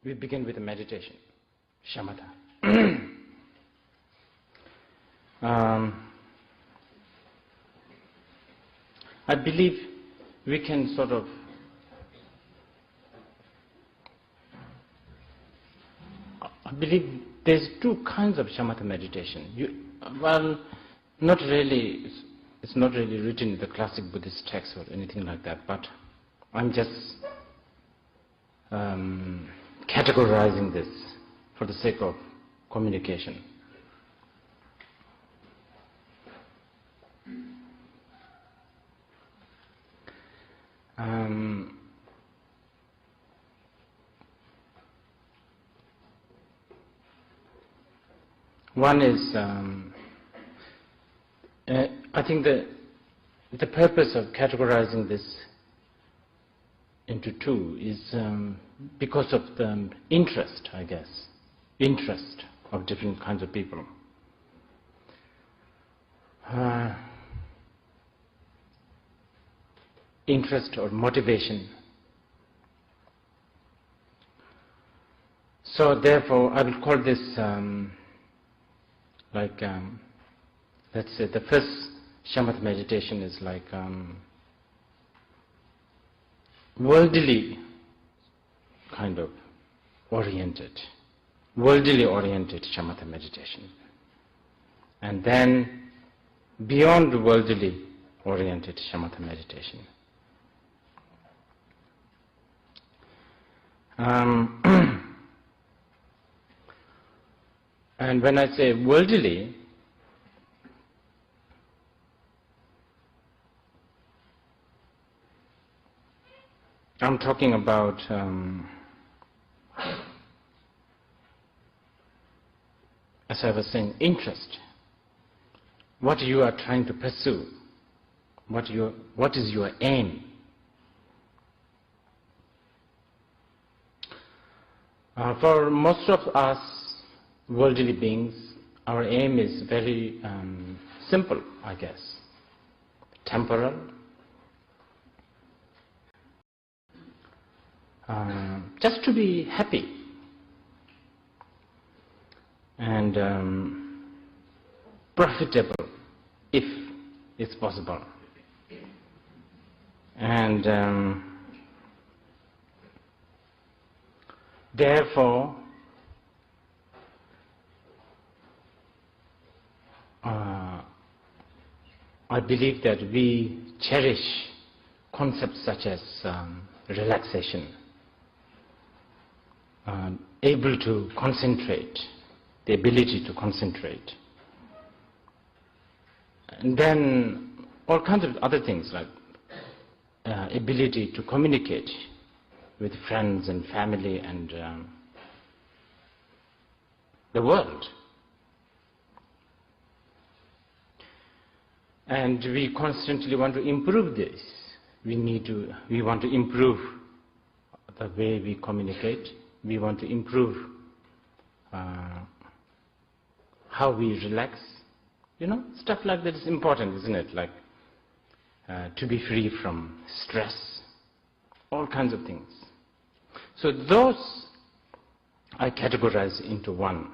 we begin with a meditation, shamatha. I believe we can sort of I believe there's two kinds of shamatha meditation. Not really, it's not really written in the classic Buddhist text or anything like that, but I'm just categorizing this for the sake of communication. One is, I think the purpose of categorizing this into two is because of the interest, I guess, interest of different kinds of people. Interest or motivation. So therefore, I will call this let's say the first shamatha meditation is like worldly kind of oriented shamatha meditation. And then beyond worldly oriented shamatha meditation. And when I say worldly, I'm talking about as I was saying, interest. What you are trying to pursue. What is your aim? For most of us worldly beings, our aim is very simple, I guess. Temporal. Just to be happy. And profitable, if it's possible. And therefore, I believe that we cherish concepts such as relaxation, able to concentrate, the ability to concentrate. And then all kinds of other things like ability to communicate with friends and family and the world. And we constantly want to improve this. We want to improve the way we communicate. We want to improve how we relax. Stuff like that is important, isn't it? Like to be free from stress, all kinds of things. So those I categorize into one,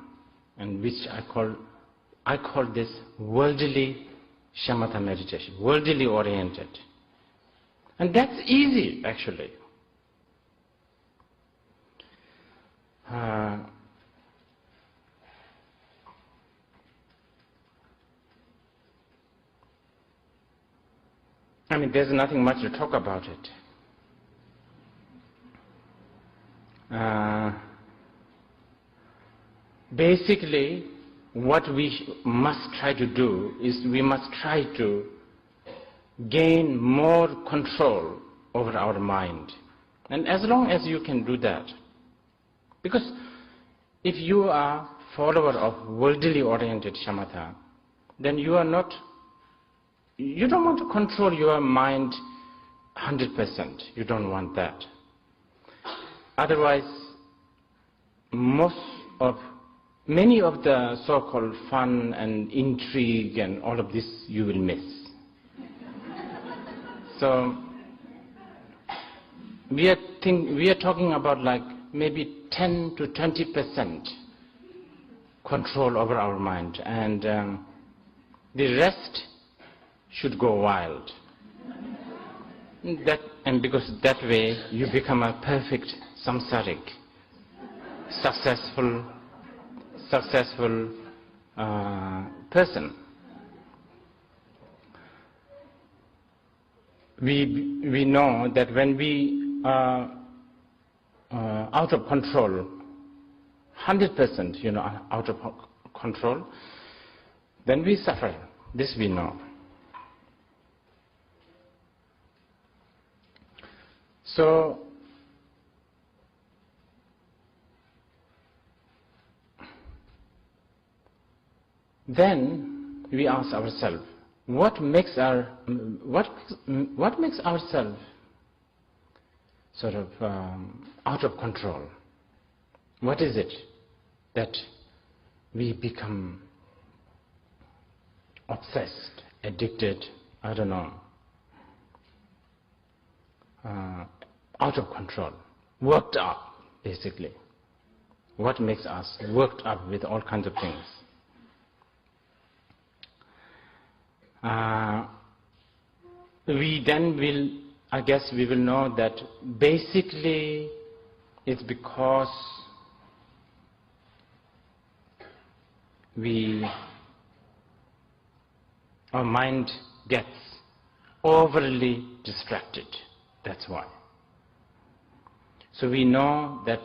and which I call this worldly shamatha meditation, worldly oriented. And that's easy, actually. There's nothing much to talk about it. Basically, what we must try to do is we must try to gain more control over our mind. And as long as you can do that, because if you are follower of worldly oriented shamatha, then you don't want to control your mind 100%. You don't want that. Otherwise, many of the so-called fun and intrigue and all of this you will miss. So we are talking about like maybe 10 to 20% control over our mind, and the rest should go wild. And because that way you become a perfect samsaric, successful person. We know that when we are out of control, 100%, out of control, then we suffer. This we know. So, then we ask ourselves, what makes ourselves sort of out of control? What is it that we become obsessed, addicted, I don't know, out of control, worked up, basically? What makes us worked up with all kinds of things? We will know that basically it's because our mind gets overly distracted. That's why. So we know that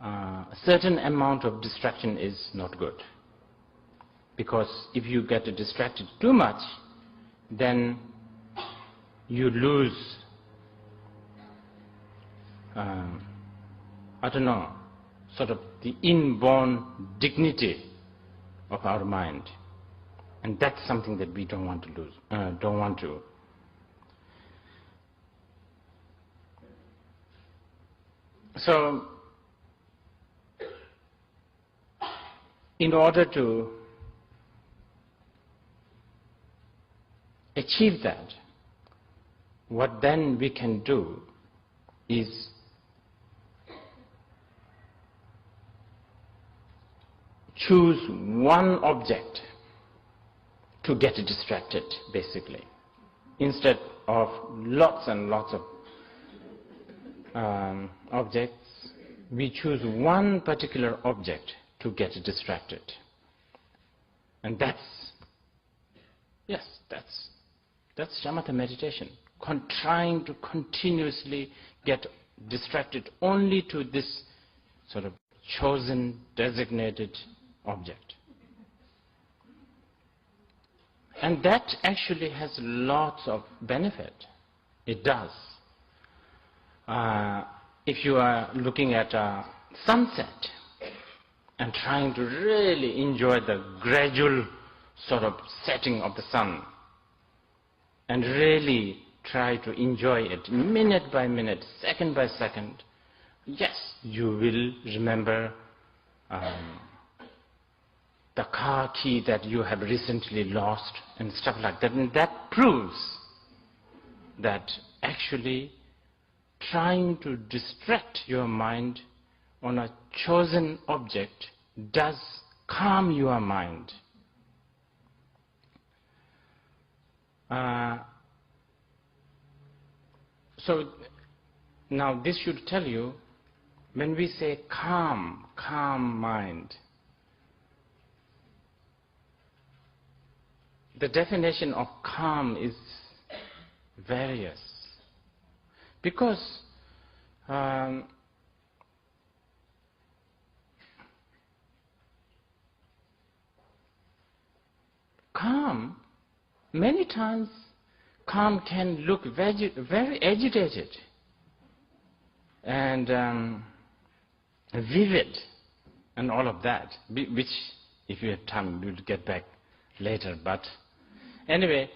a certain amount of distraction is not good. Because if you get distracted too much, then you lose, sort of the inborn dignity of our mind. And that's something that we don't want to lose, don't want to. So, in order to achieve that, what then we can do is choose one object to get distracted, basically, instead of lots and lots of objects. We choose one particular object to get distracted, and that's shamatha meditation, trying to continuously get distracted only to this sort of chosen, designated object. And that actually has lots of benefit. It does. If you are looking at a sunset and trying to really enjoy the gradual sort of setting of the sun, and really try to enjoy it minute by minute, second by second, yes, you will remember the car key that you have recently lost and stuff like that. And that proves that actually trying to distract your mind on a chosen object does calm your mind. So now this should tell you, when we say calm mind, the definition of calm is various. Because calm, many times calm can look very agitated and vivid and all of that, which if you have time we'll get back later. But anyway,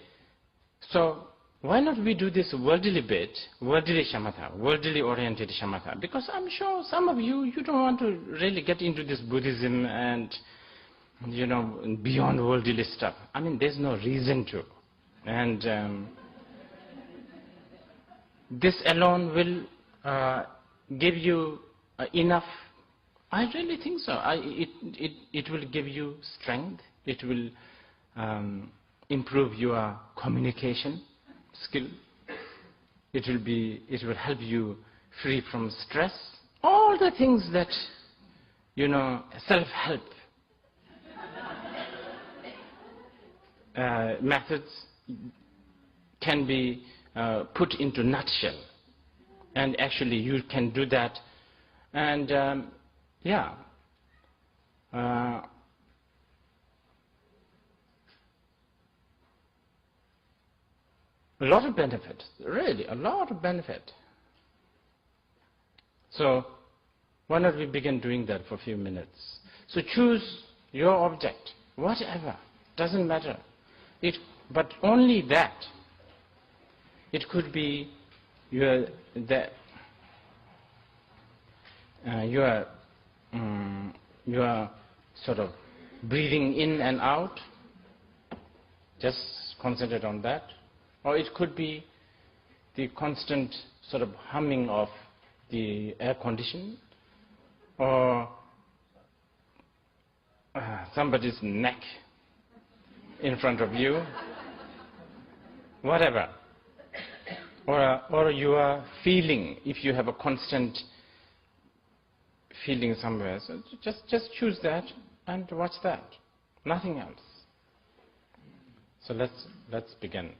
so why not we do this worldly bit, worldly shamatha, worldly oriented shamatha? Because I'm sure some of you don't want to really get into this Buddhism and beyond worldly stuff. I mean, there's no reason to. And this alone will give you enough? I really think so. It will give you strength. It will improve your communication skill. It will help you free from stress. All the things that, self-help methods can be put into nutshell. And actually you can do that. And a lot of benefit, really, a lot of benefit. So why not we begin doing that for a few minutes? So choose your object, whatever, doesn't matter. But only that. It could be your sort of breathing in and out. Just concentrate on that. Or it could be the constant sort of humming of the air condition, or somebody's neck in front of you, whatever. Or you are feeling, if you have a constant feeling somewhere, so just choose that and watch that, nothing else. So let's begin.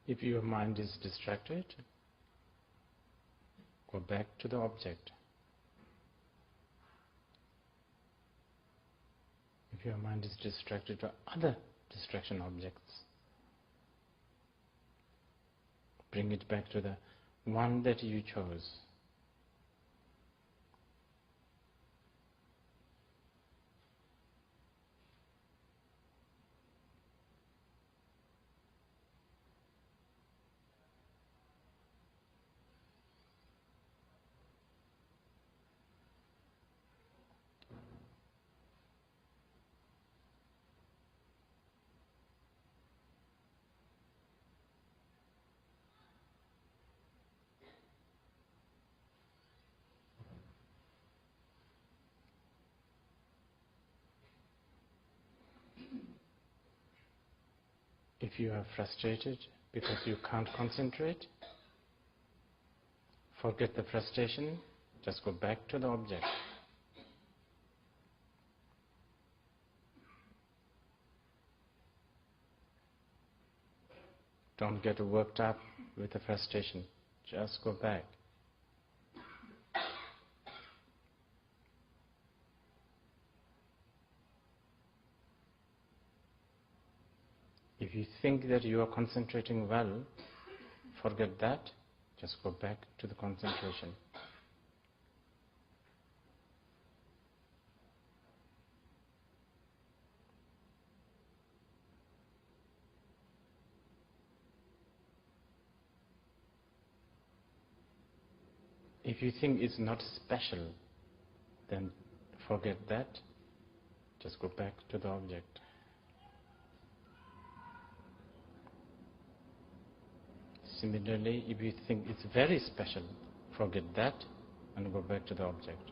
If your mind is distracted, go back to the object. If your mind is distracted by other distraction objects, bring it back to the one that you chose. If you are frustrated because you can't concentrate, forget the frustration, just go back to the object. Don't get worked up with the frustration, just go back. If you think that you are concentrating well, forget that, just go back to the concentration. If you think it's not special, then forget that. Just go back to the object. Similarly, if you think it's very special, forget that and go back to the object.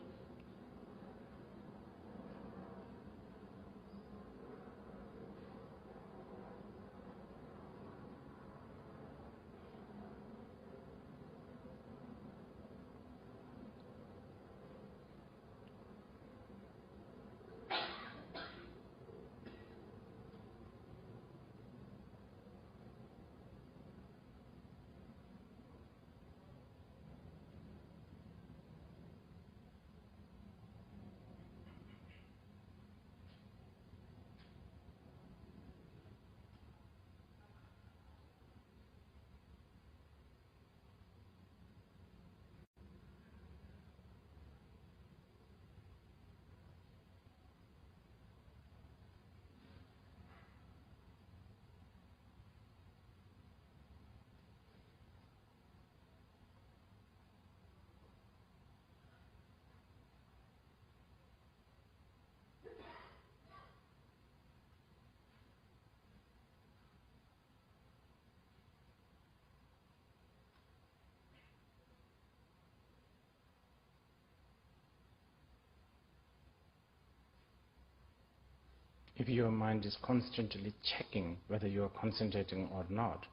If your mind is constantly checking whether you are concentrating or not,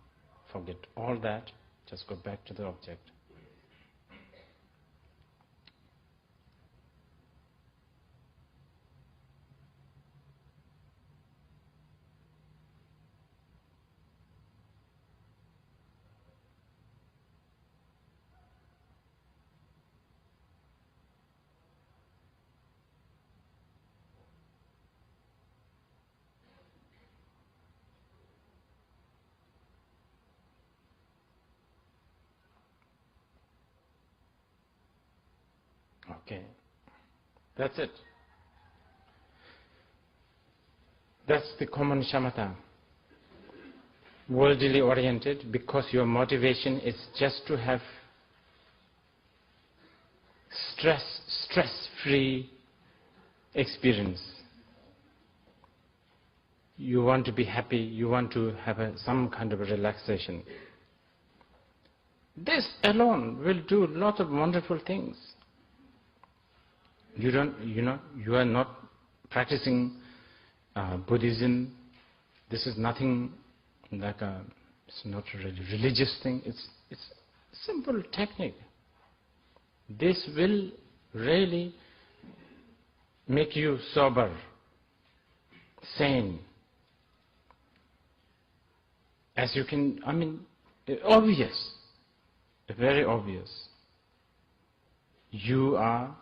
forget all that, just go back to the object. Okay, that's it. That's the common shamatha. Worldly oriented, because your motivation is just to have stress-free experience. You want to be happy, you want to have some kind of a relaxation. This alone will do lots of wonderful things. You are not practicing Buddhism. This is nothing like it's not a really religious thing. It's simple technique. This will really make you sober, sane. As you can, obvious, very obvious. You are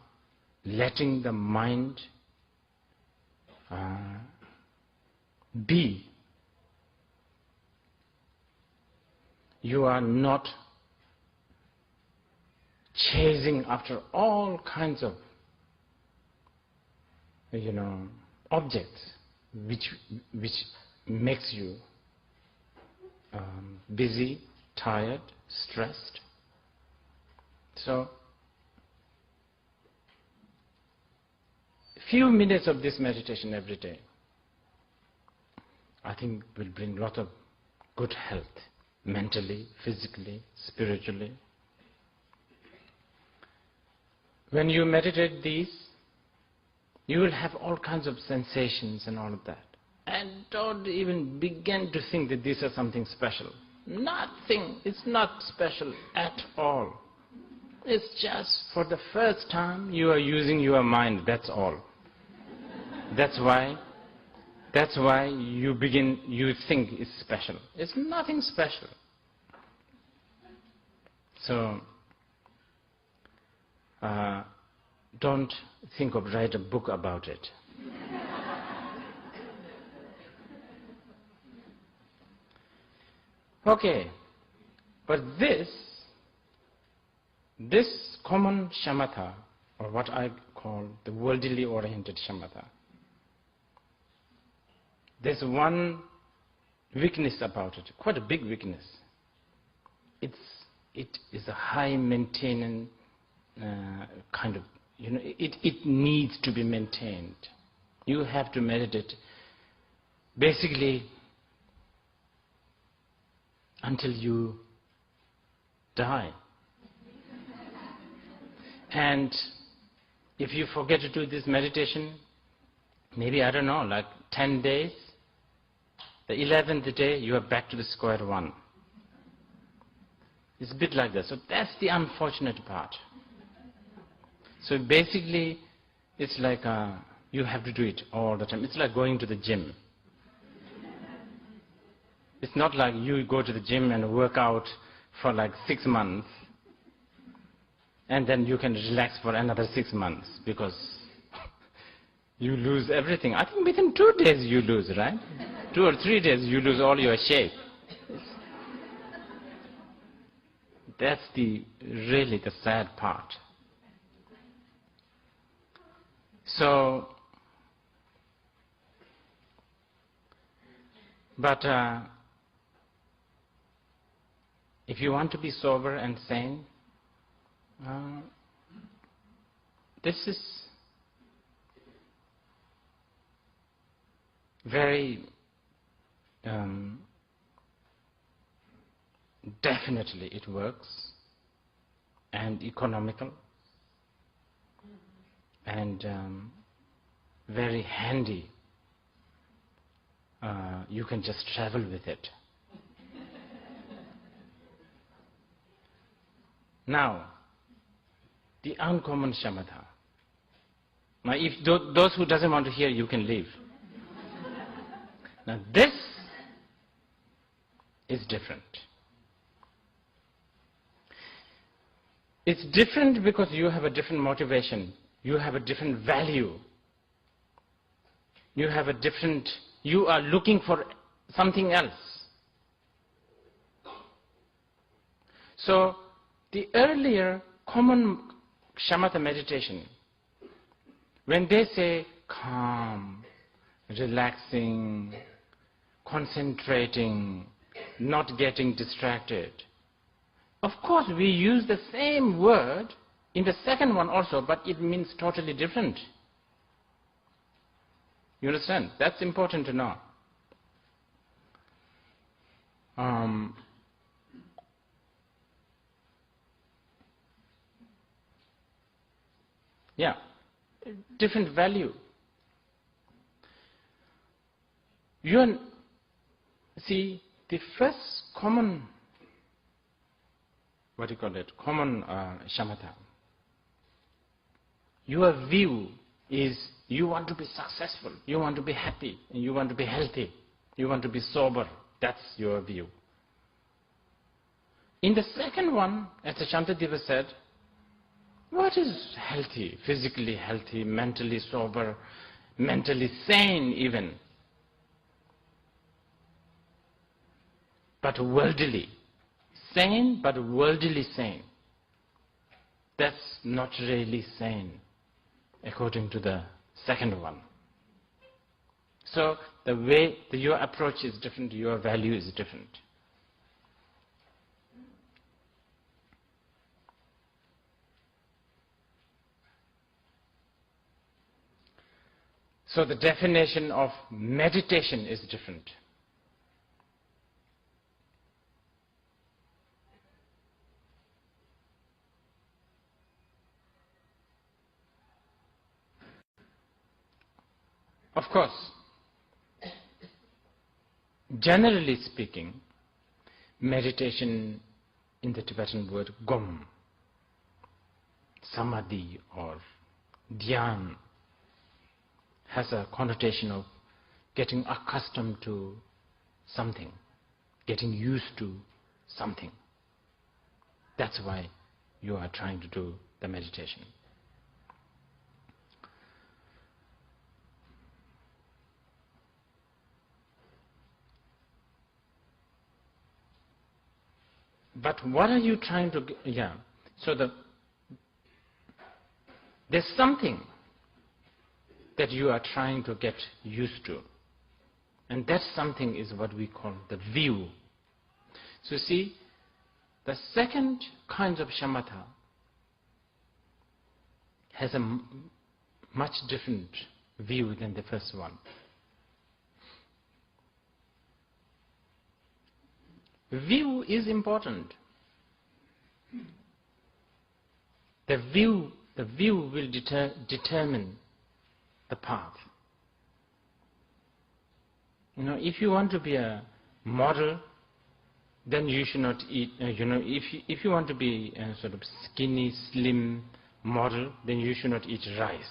letting the mind be. You are not chasing after all kinds of objects which makes you busy, tired, stressed. So few minutes of this meditation every day, I think will bring a lot of good health, mentally, physically, spiritually. When you meditate these, you will have all kinds of sensations and all of that. And don't even begin to think that these are something special. Nothing. It's not special at all. It's just for the first time you are using your mind, that's all. That's why you think it's special. It's nothing special. So, don't think of write a book about it. Okay, but this common shamatha, or what I call the worldly oriented shamatha, there's one weakness about it, quite a big weakness. It is a high maintenance kind of, it needs to be maintained. You have to meditate basically until you die. And if you forget to do this meditation, maybe, I don't know, like 10 days, the 11th day you are back to the square one. It's a bit like that. So that's the unfortunate part. So basically, it's like you have to do it all the time. It's like going to the gym. It's not like you go to the gym and work out for like 6 months and then you can relax for another 6 months because you lose everything. I think within 2 days you lose, right? 2 or 3 days you lose all your shape. That's really the sad part. So, but if you want to be sober and sane, this is very definitely it works, and economical, and very handy. You can just travel with it. Now, the uncommon shamatha. Now, if those who doesn't want to hear, you can leave. Now, this is different. It's different because you have a different motivation. You have a different value. You are looking for something else. So, the earlier common shamatha meditation, when they say calm, relaxing, concentrating, not getting distracted, of course we use the same word in the second one also, but it means totally different. You understand? That's important to know. Yeah, different value. See, the first common, common shamatha, your view is you want to be successful, you want to be happy, and you want to be healthy, you want to be sober. That's your view. In the second one, as the Shantideva said, what is healthy, physically healthy, mentally sober, mentally sane even, but worldly sane, but worldly sane? That's not really sane, according to the second one. So the way your approach is different, your value is different. So the definition of meditation is different. Of course, generally speaking, meditation in the Tibetan word gom, samadhi or dhyan, has a connotation of getting accustomed to something, getting used to something. That's why you are trying to do the meditation. But what are you trying to get? Yeah. So there's something that you are trying to get used to. And that something is what we call the view. So see, the second kind of shamatha has a much different view than the first one. View is important. The view will determine the path. If you want to be a model, then you should not eat, if you want to be a sort of skinny, slim model, then you should not eat rice.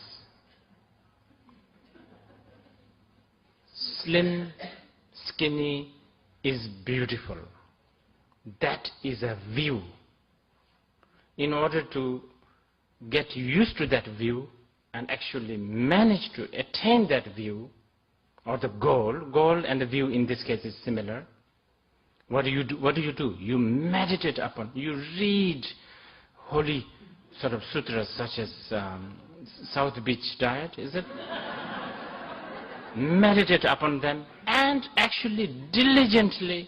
Slim, skinny is beautiful. That is a view. In order to get used to that view and actually manage to attain that view, or the goal and the view in this case is similar. What do you do? You meditate upon, you read holy sort of sutras such as South Beach Diet, is it? Meditate upon them and actually diligently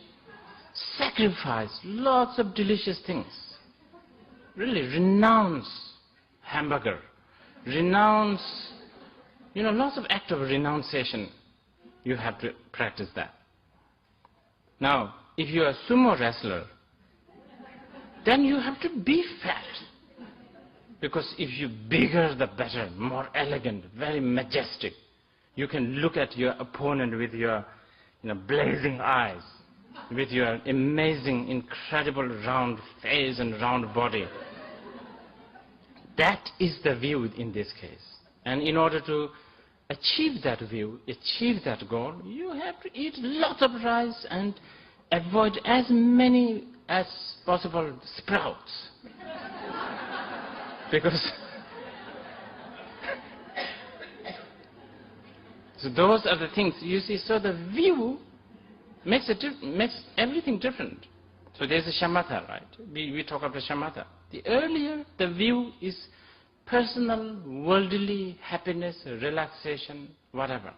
sacrifice lots of delicious things. Really renounce hamburger, renounce, lots of acts of renunciation. You have to practice that. Now, if you are a sumo wrestler, then you have to be fat. Because if you're bigger, the better, more elegant, very majestic. You can look at your opponent with your blazing eyes, with your amazing, incredible round face and round body. That is the view in this case. And in order to achieve that view, achieve that goal, you have to eat lots of rice and avoid as many as possible sprouts. Because so those are the things, you see, so the view makes everything different. So there's a shamatha, right? We talk about shamatha. The earlier the view is personal, worldly happiness, relaxation, whatever.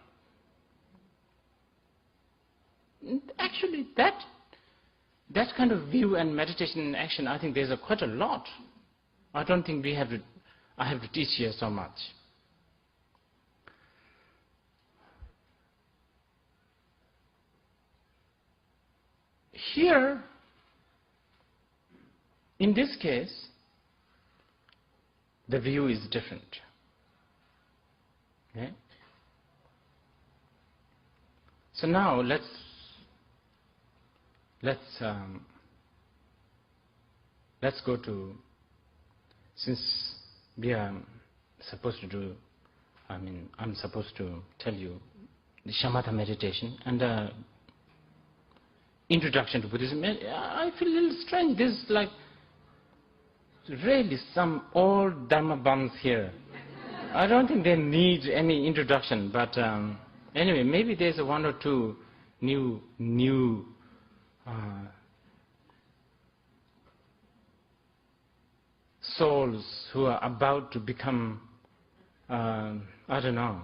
Actually, that kind of view and meditation and action, I think there's quite a lot. I don't think I have to teach here so much. Here, in this case, the view is different. Okay? So now let's go to, since we are supposed to do, I'm supposed to tell you the shamatha meditation and the introduction to Buddhism. I feel a little strange. This is like really some old Dharma bums here. I don't think they need any introduction, but anyway, maybe there's one or two new souls who are about to become, I don't know.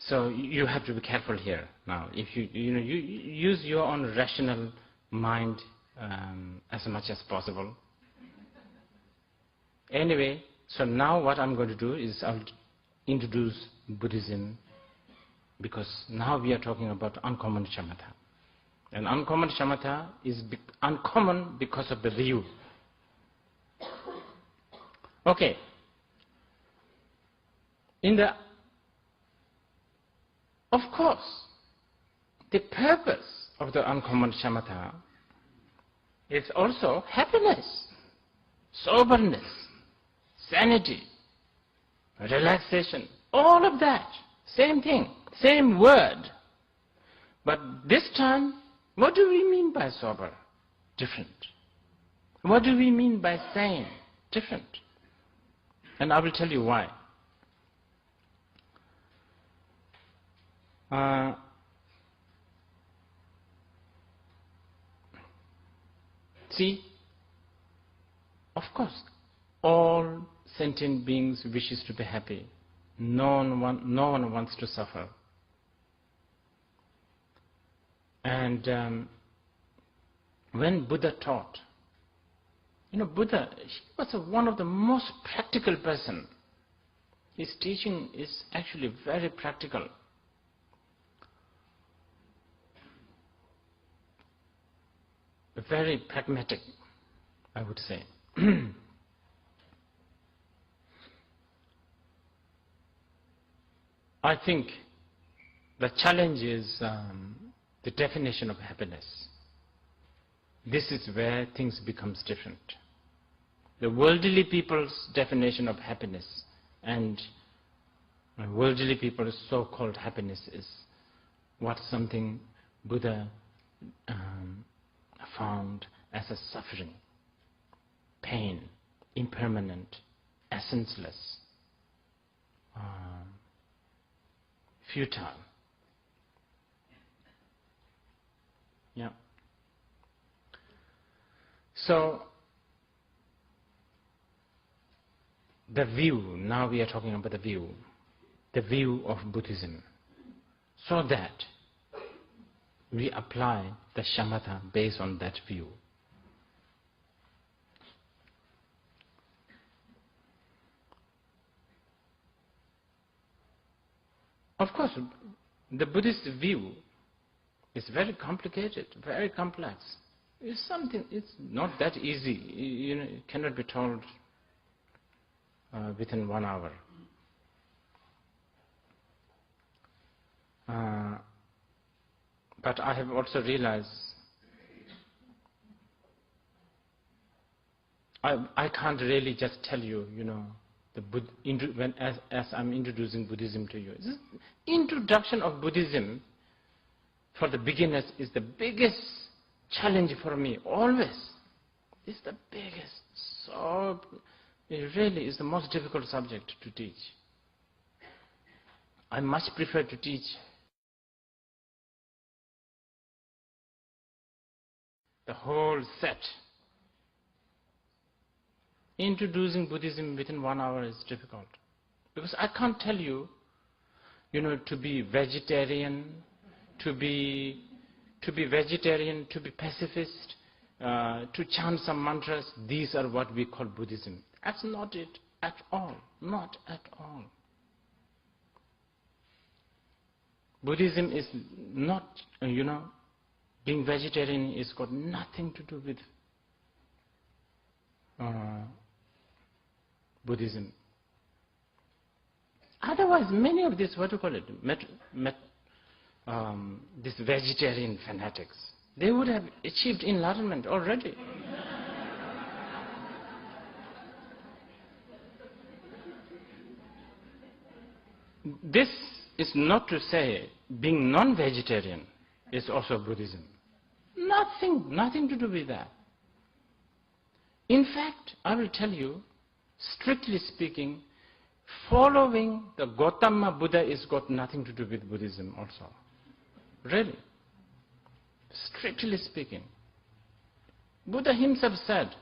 So you have to be careful here now. If you use your own rational mind as much as possible. Anyway, so now what I'm going to do is I'll introduce Buddhism, because now we are talking about uncommon shamatha. And uncommon shamatha is uncommon because of the view. Okay. Of course, the purpose of the uncommon shamatha is also happiness, soberness, sanity, relaxation, all of that. Same thing, same word. But this time, what do we mean by sober? Different. What do we mean by sane? Different. And I will tell you why. See, of course, all sentient beings wishes to be happy. No one wants to suffer. And when Buddha taught Buddha, he was one of the most practical person. His teaching is actually very practical. Very pragmatic, I would say. I think the challenge is the definition of happiness. This is where things becomes different. The worldly people's definition of happiness and worldly people's so-called happiness is what something Buddha found as a suffering, pain, impermanent, essenceless, futile. Yeah. So, the view, now we are talking about the view of Buddhism, so that we apply the shamatha based on that view. Of course, the Buddhist view is very complicated, very complex. It's not that easy. It cannot be told within 1 hour. But I have also realized I can't really just tell you, as I'm introducing Buddhism to you. This introduction of Buddhism for the beginners is the biggest challenge for me, always. It's the biggest. So it really is the most difficult subject to teach. I much prefer to teach the whole set. Introducing Buddhism within 1 hour is difficult. Because I can't tell you, to be vegetarian, to be pacifist, to chant some mantras, these are what we call Buddhism. That's not it at all. Not at all. Buddhism is not, being vegetarian is got nothing to do with Buddhism. Otherwise, many of these, these vegetarian fanatics, they would have achieved enlightenment already. This is not to say being non-vegetarian is also Buddhism. Nothing to do with that. In fact, I will tell you, strictly speaking, following the Gautama Buddha is got nothing to do with Buddhism also. Really. Strictly speaking. Buddha himself said,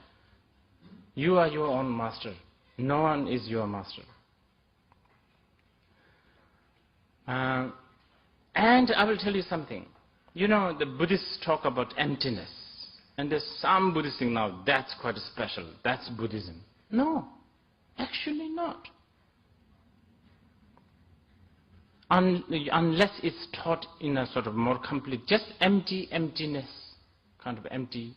you are your own master. No one is your master. And I will tell you something. The Buddhists talk about emptiness. And there's some Buddhists think now, that's quite special. That's Buddhism. No, actually not. Unless it's taught in a sort of more complete, just emptiness, kind of empty.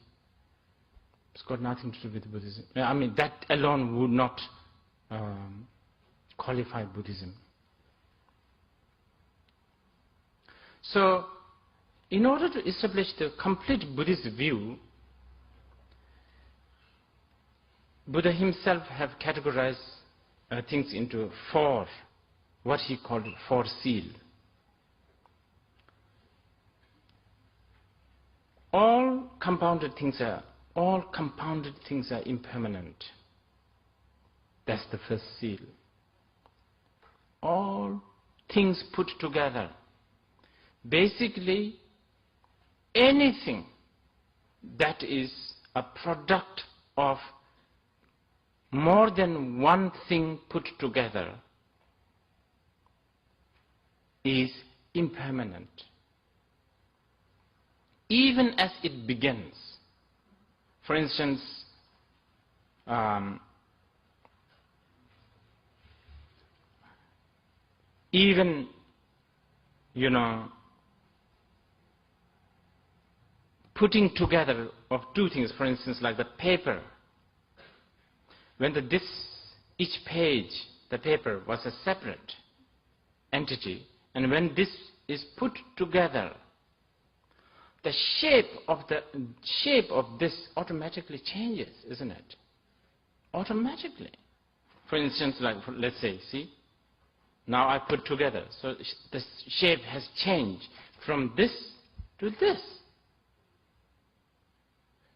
It's got nothing to do with Buddhism. I mean, that alone would not qualify Buddhism. So, in order to establish the complete Buddhist view, Buddha himself have categorized things into 4, what he called 4 seals. All compounded things are impermanent. That's the first seal. All things put together. Basically, anything that is a product of more than one thing put together is impermanent. Even as it begins. For instance, even, putting together of two things, for instance, like the paper. When each page, the paper, was a separate entity, and when this is put together, the shape of this automatically changes, isn't it? Automatically. For instance, like, let's say, see, now I put together, so the shape has changed from this to this.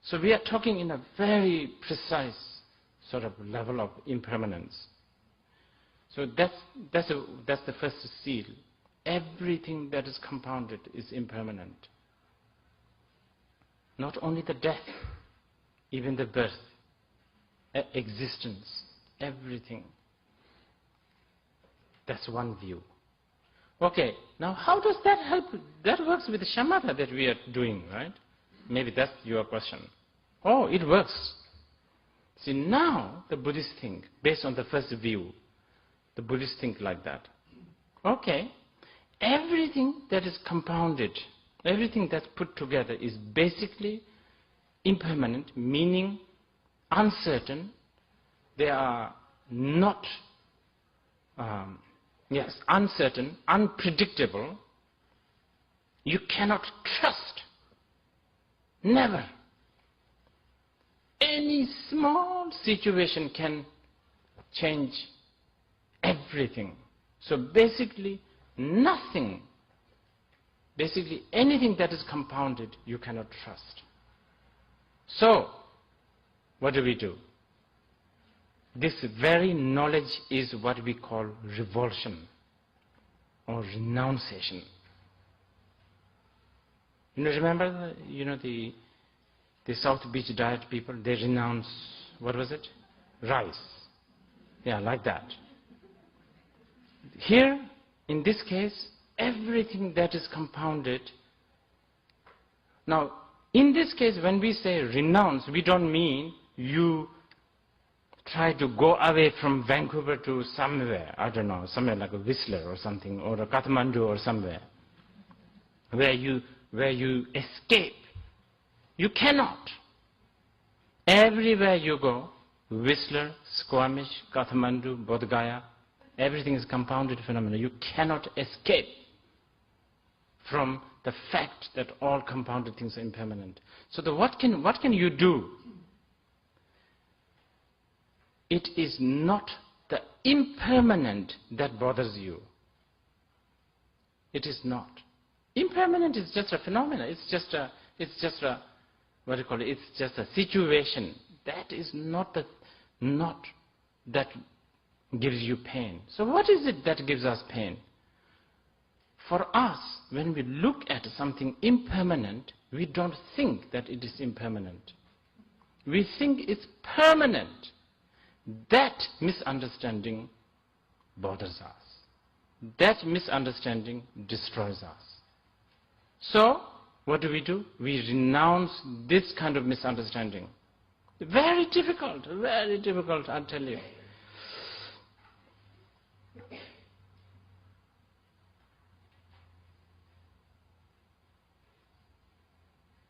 So we are talking in a very precise sort of level of impermanence. So that's the first seal. Everything that is compounded is impermanent. Not only the death, even the birth, existence, everything. That's one view. Okay, now how does that help? That works with the shamatha that we are doing, right? Maybe that's your question. Oh, it works. See, now the Buddhists think, based on the first view, the Buddhists think like that. Okay, everything that is compounded, everything that's put together is basically impermanent, meaning uncertain. They are not, uncertain, unpredictable. You cannot trust. Never. Any small situation can change everything. So basically, nothing, basically anything that is compounded, you cannot trust. So, what do? This very knowledge is what we call revulsion or renunciation. Remember, the South Beach diet people, they renounce, what was it? Rice. Yeah, like that. Here, in this case, everything that is compounded. Now, in this case, when we say renounce, we don't mean you try to go away from Vancouver to somewhere, I don't know, somewhere like a Whistler or something, or a Kathmandu or somewhere, where you escape. You cannot. Everywhere you go, Whistler, Squamish, Kathmandu, Bodh Gaya, everything is compounded phenomena. You cannot escape from the fact that all compounded things are impermanent. So what can you do? It is not the impermanent that bothers you. It is not. Impermanent is just a phenomenon. It's just a what do you call it? It's just a situation. That is not that gives you pain. So what is it that gives us pain? For us, when we look at something impermanent, we don't think that it is impermanent. We think it's permanent. That misunderstanding bothers us. That misunderstanding destroys us. So, what do? We renounce this kind of misunderstanding. Very difficult, I'll tell you.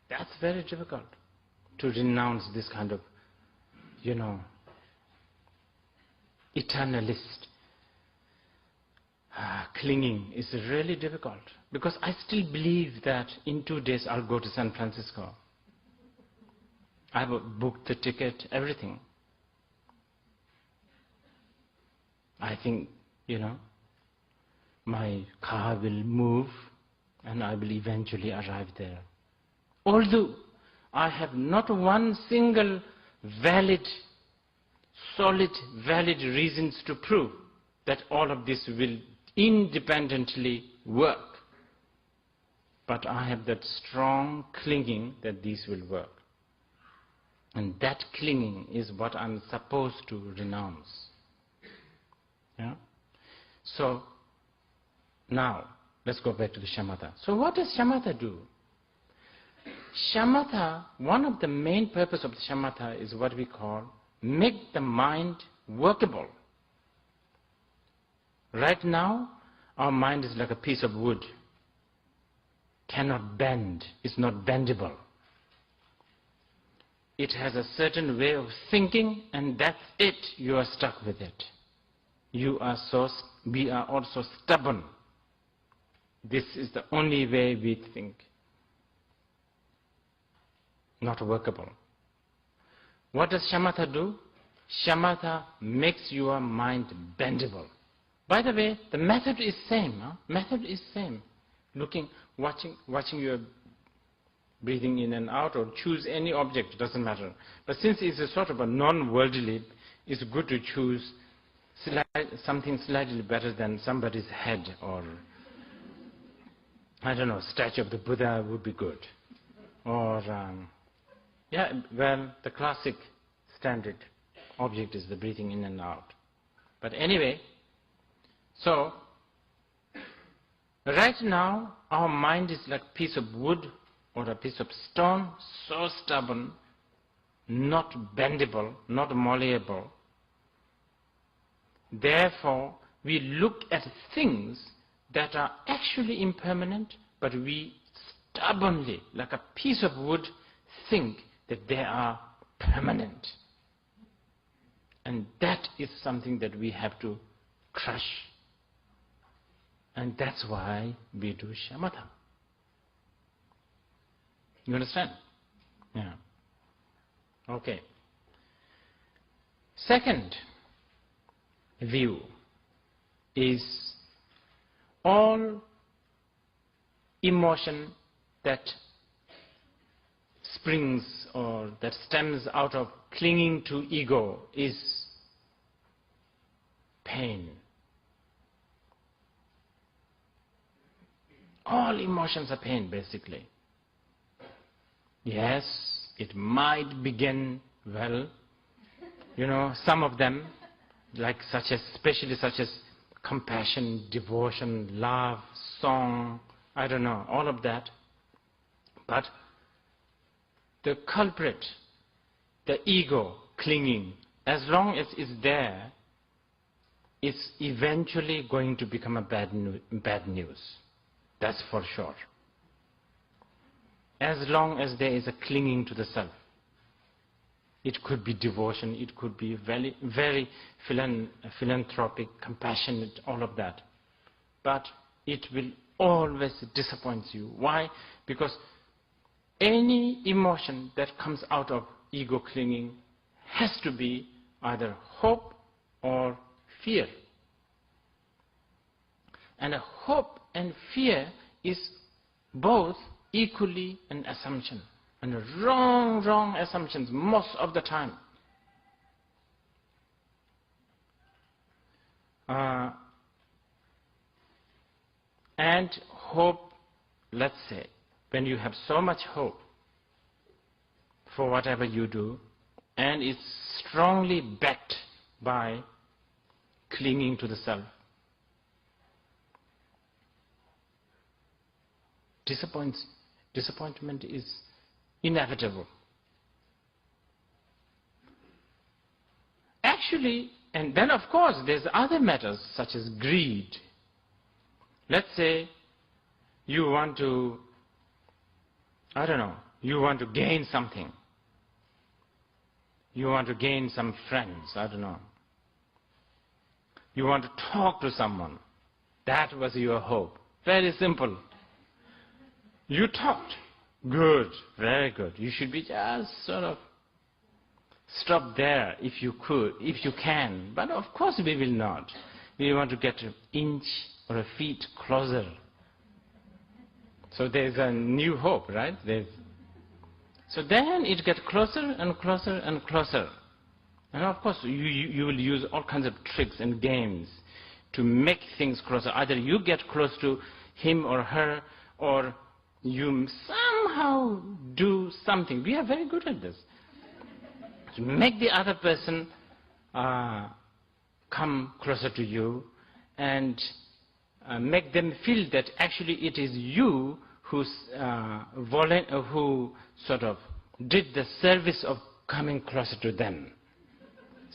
That's very difficult, to renounce this kind of, eternalist clinging is really difficult. Because I still believe that in 2 days I'll go to San Francisco. I have booked the ticket, everything. I think, my car will move and I will eventually arrive there. Although I have not one single solid, valid reasons to prove that all of this will independently work. But I have that strong clinging that these will work. And that clinging is what I'm supposed to renounce. Yeah? So, now, let's go back to the shamatha. So what does shamatha do? Shamatha, one of the main purpose of the shamatha is what we call make the mind workable. Right now, our mind is like a piece of wood. Cannot bend. It's not bendable. It has a certain way of thinking, and that's it. You are stuck with it. We are also stubborn. This is the only way we think. Not workable. What does shamatha do? Shamatha makes your mind bendable. By the way, the method is same. Method is same. Watching your breathing in and out, or choose any object, doesn't matter. But since it's a sort of a non-worldly, it's good to choose something slightly better than somebody's head, or I don't know, statue of the Buddha would be good. Or, the classic standard object is the breathing in and out. But anyway, so right now our mind is like a piece of wood or a piece of stone, so stubborn, not bendable, not malleable. Therefore, we look at things that are actually impermanent, but we stubbornly, like a piece of wood, think that they are permanent. And that is something that we have to crush. And that's why we do shamatha. You understand? Yeah. Okay. Second view is all emotion that springs or that stems out of clinging to ego is pain. All emotions are pain, basically. Yes, it might begin well, some of them, especially such as compassion, devotion, love, song, I don't know, all of that. But the culprit, the ego clinging, as long as it's there, it's eventually going to become a bad news. That's for sure. As long as there is a clinging to the self. It could be devotion, it could be very, very philanthropic, compassionate, all of that. But it will always disappoint you. Why? Because any emotion that comes out of ego clinging has to be either hope or fear. And a hope and fear is both equally an assumption, and wrong assumptions most of the time. And hope, let's say, when you have so much hope for whatever you do, and it's strongly backed by clinging to the self, disappointment is inevitable. Actually, and then of course there's other matters such as greed. Let's say you want to, you want to gain something. You want to gain some friends, You want to talk to someone. That was your hope. Very simple. You talked. Good, very good. You should be just sort of stop there if you can. But of course we will not. We want to get an inch or a feet closer. So there's a new hope, right? So then it gets closer and closer and closer. And of course you will use all kinds of tricks and games to make things closer. Either you get close to him or her, or you somehow do something. We are very good at this. To make the other person come closer to you and make them feel that actually it is you who sort of did the service of coming closer to them.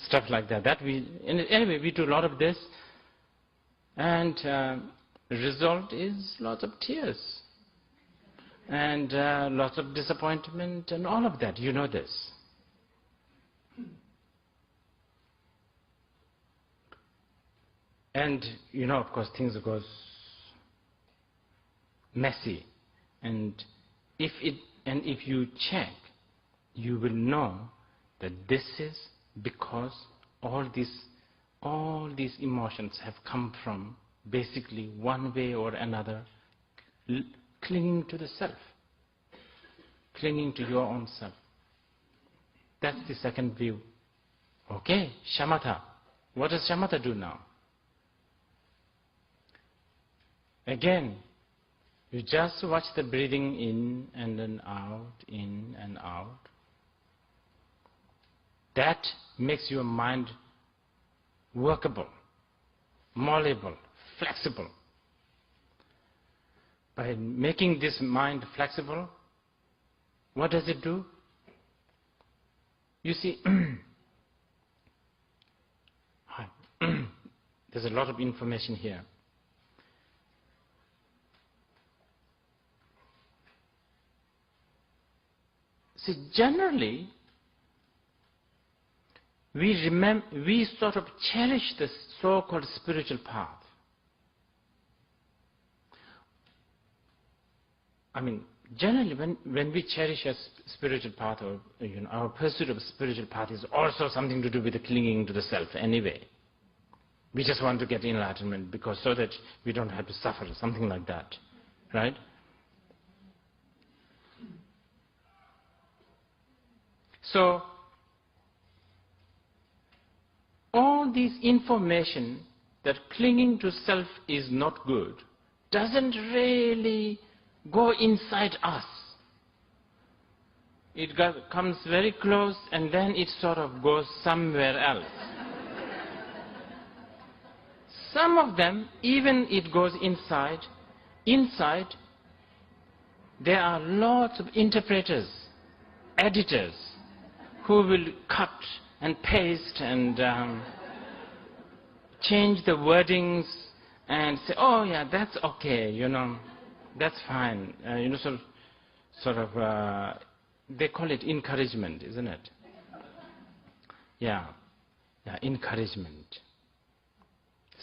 stuff like that. Anyway, we do a lot of this, and the result is lots of tears and lots of disappointment and all of that. You know this. And you know, of course, things goes messy, and if you check, you will know that this is because all these emotions have come from basically one way or another clinging to the self, clinging to your own self. That's the second view. Okay, shamatha. What does shamatha do now? Again, you just watch the breathing in and then out, in and out. That makes your mind workable, malleable, flexible. By making this mind flexible, what does it do? You see, there's a lot of information here. See, generally, we sort of cherish the so-called spiritual path. I mean, generally, when we cherish a spiritual path, or our pursuit of a spiritual path is also something to do with the clinging to the self anyway. We just want to get enlightenment because so that we don't have to suffer, something like that, right? So, all this information that clinging to self is not good doesn't really go inside us. It comes very close and then it sort of goes somewhere else. Some of them, even it goes inside, there are lots of interpreters, editors, who will cut and paste and change the wordings and say, oh yeah, that's okay, that's fine. They call it encouragement, isn't it? Yeah, encouragement.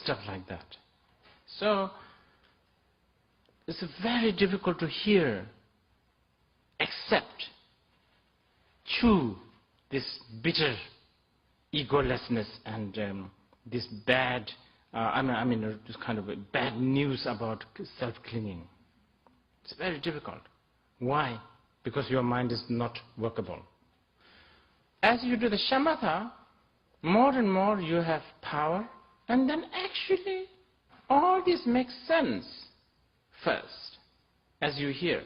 Stuff like that. So, it's very difficult to hear, accept, chew this bitter egolessness and this bad, this kind of bad news about self-clinging. It's very difficult. Why? Because your mind is not workable. As you do the shamatha, more and more you have power, and then actually all this makes sense first, as you hear.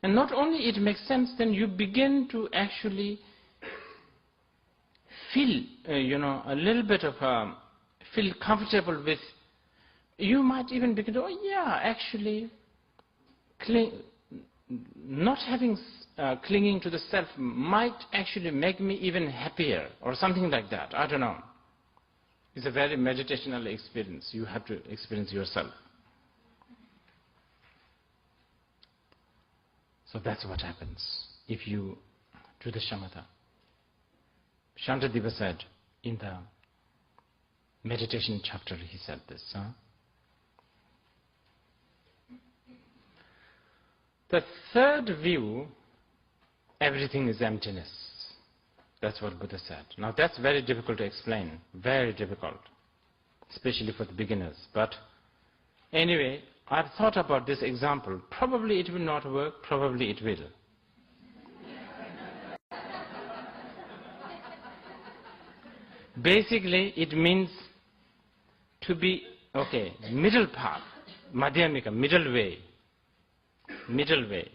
And not only it makes sense, then you begin to actually feel, a little bit of, feel comfortable with, you might even begin to, oh yeah, actually, not having clinging to the self might actually make me even happier, or something like that. I don't know. It's a very meditational experience. You have to experience yourself. So that's what happens if you do the shamatha. Shantadeva said in the meditation chapter, he said this. The third view, everything is emptiness. That's what Buddha said. Now that's very difficult to explain, very difficult, especially for the beginners. But anyway, I've thought about this example. Probably it will not work, probably it will. Basically, it means to be, middle path, madhyamika, middle way. Middle way.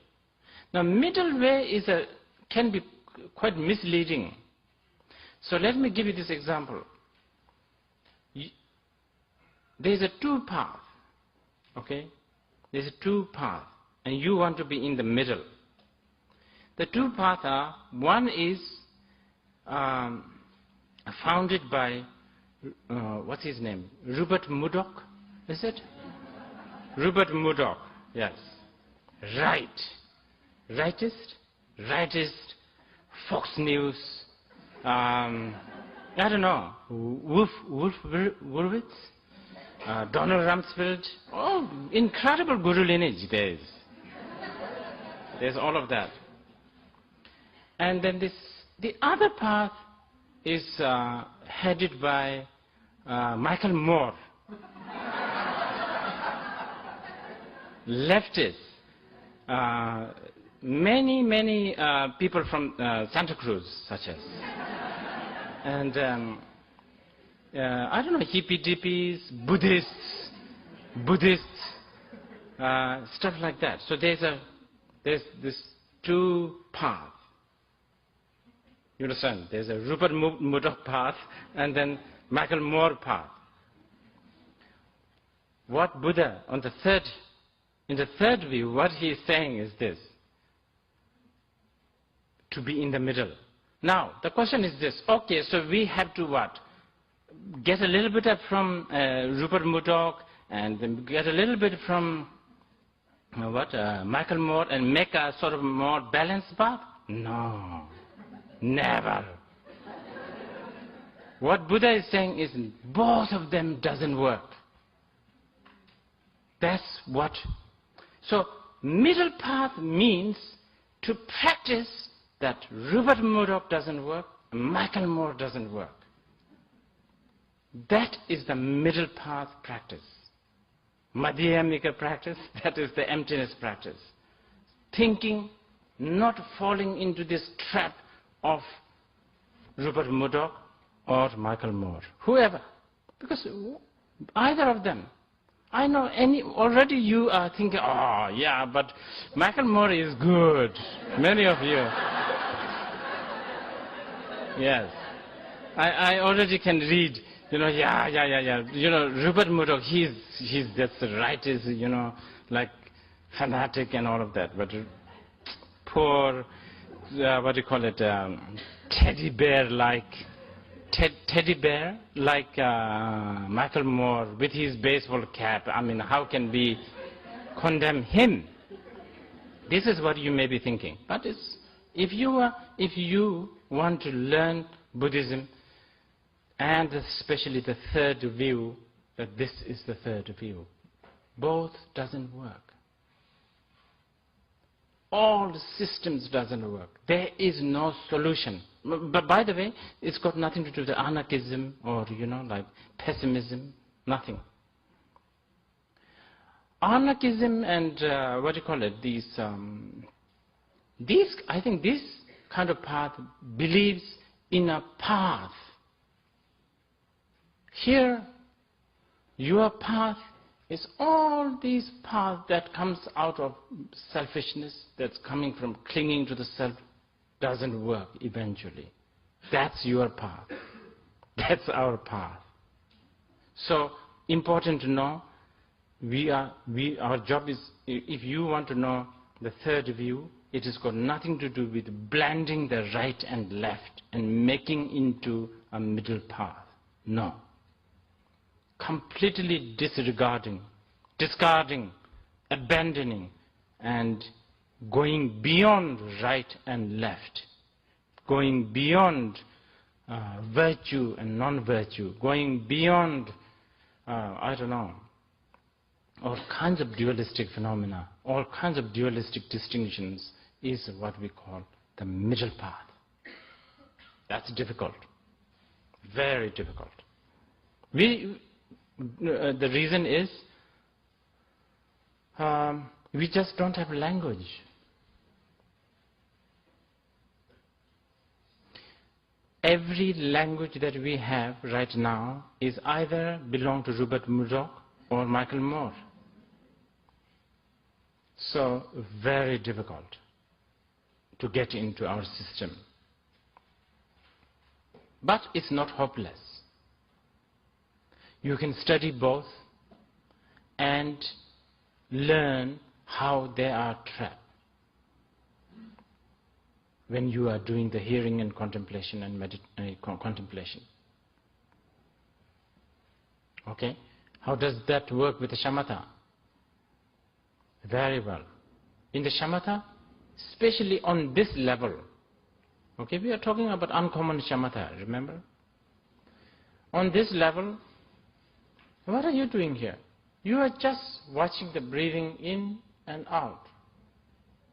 Now, middle way can be quite misleading. So let me give you this example. There is a two path, There's a two path, and you want to be in the middle. The two paths are, one is founded by, what's his name? Rupert Murdoch, is it? Rupert Murdoch, yes. Rightist, Fox News, I don't know, Wolfowitz, Donald Rumsfeld. Oh, incredible guru lineage there is. There's all of that. And then the other path is headed by Michael Moore, leftist. Many people from Santa Cruz, such as. And I don't know, hippie-dippies, Buddhists, stuff like that. So there's this two paths. You understand? There's a Rupert Murdoch path and then Michael Moore path. What Buddha, in the third view, what he is saying is this: to be in the middle. Now, the question is this: okay, so we have to what? Get a little bit from Rupert Murdoch, and then get a little bit from Michael Moore, and make a sort of more balanced path? No, never. What Buddha is saying is both of them doesn't work. That's what. So middle path means to practice that Rupert Murdoch doesn't work, Michael Moore doesn't work. That is the middle path practice. Madhyamika practice, that is the emptiness practice. Thinking, not falling into this trap of Rupert Murdoch or Michael Moore, whoever. Because either of them. I know already you are thinking, oh yeah, but Michael Moore is good. Many of you. Yes. I already can read, yeah. Rupert Murdoch, he's just the rightist, like fanatic and all of that. But poor, teddy bear like Michael Moore with his baseball cap. I mean, how can we condemn him? This is what you may be thinking. But if you want to learn Buddhism, and especially the third view, that this is the third view, both doesn't work. All the systems doesn't work. There is no solution. But by the way, it's got nothing to do with anarchism or, like pessimism, nothing. Anarchism and, I think this kind of path believes in a path. Here, your path is all these paths that comes out of selfishness, that's coming from clinging to the self, doesn't work eventually. That's your path. That's our path. So, important to know, our job is, if you want to know the third view, it has got nothing to do with blending the right and left and making into a middle path. No. Completely discarding, abandoning, and going beyond right and left, going beyond virtue and non-virtue, going beyond, all kinds of dualistic phenomena, all kinds of dualistic distinctions, is what we call the middle path. That's difficult, very difficult. The reason is we just don't have language. Every language that we have right now is either belong to Rupert Murdoch or Michael Moore. So very difficult to get into our system. But it's not hopeless. You can study both and learn how they are trapped when you are doing the hearing and contemplation and contemplation. Okay? How does that work with the shamatha? Very well. In the shamatha, especially on this level, okay, we are talking about uncommon shamatha, remember? On this level, what are you doing here? You are just watching the breathing in and out.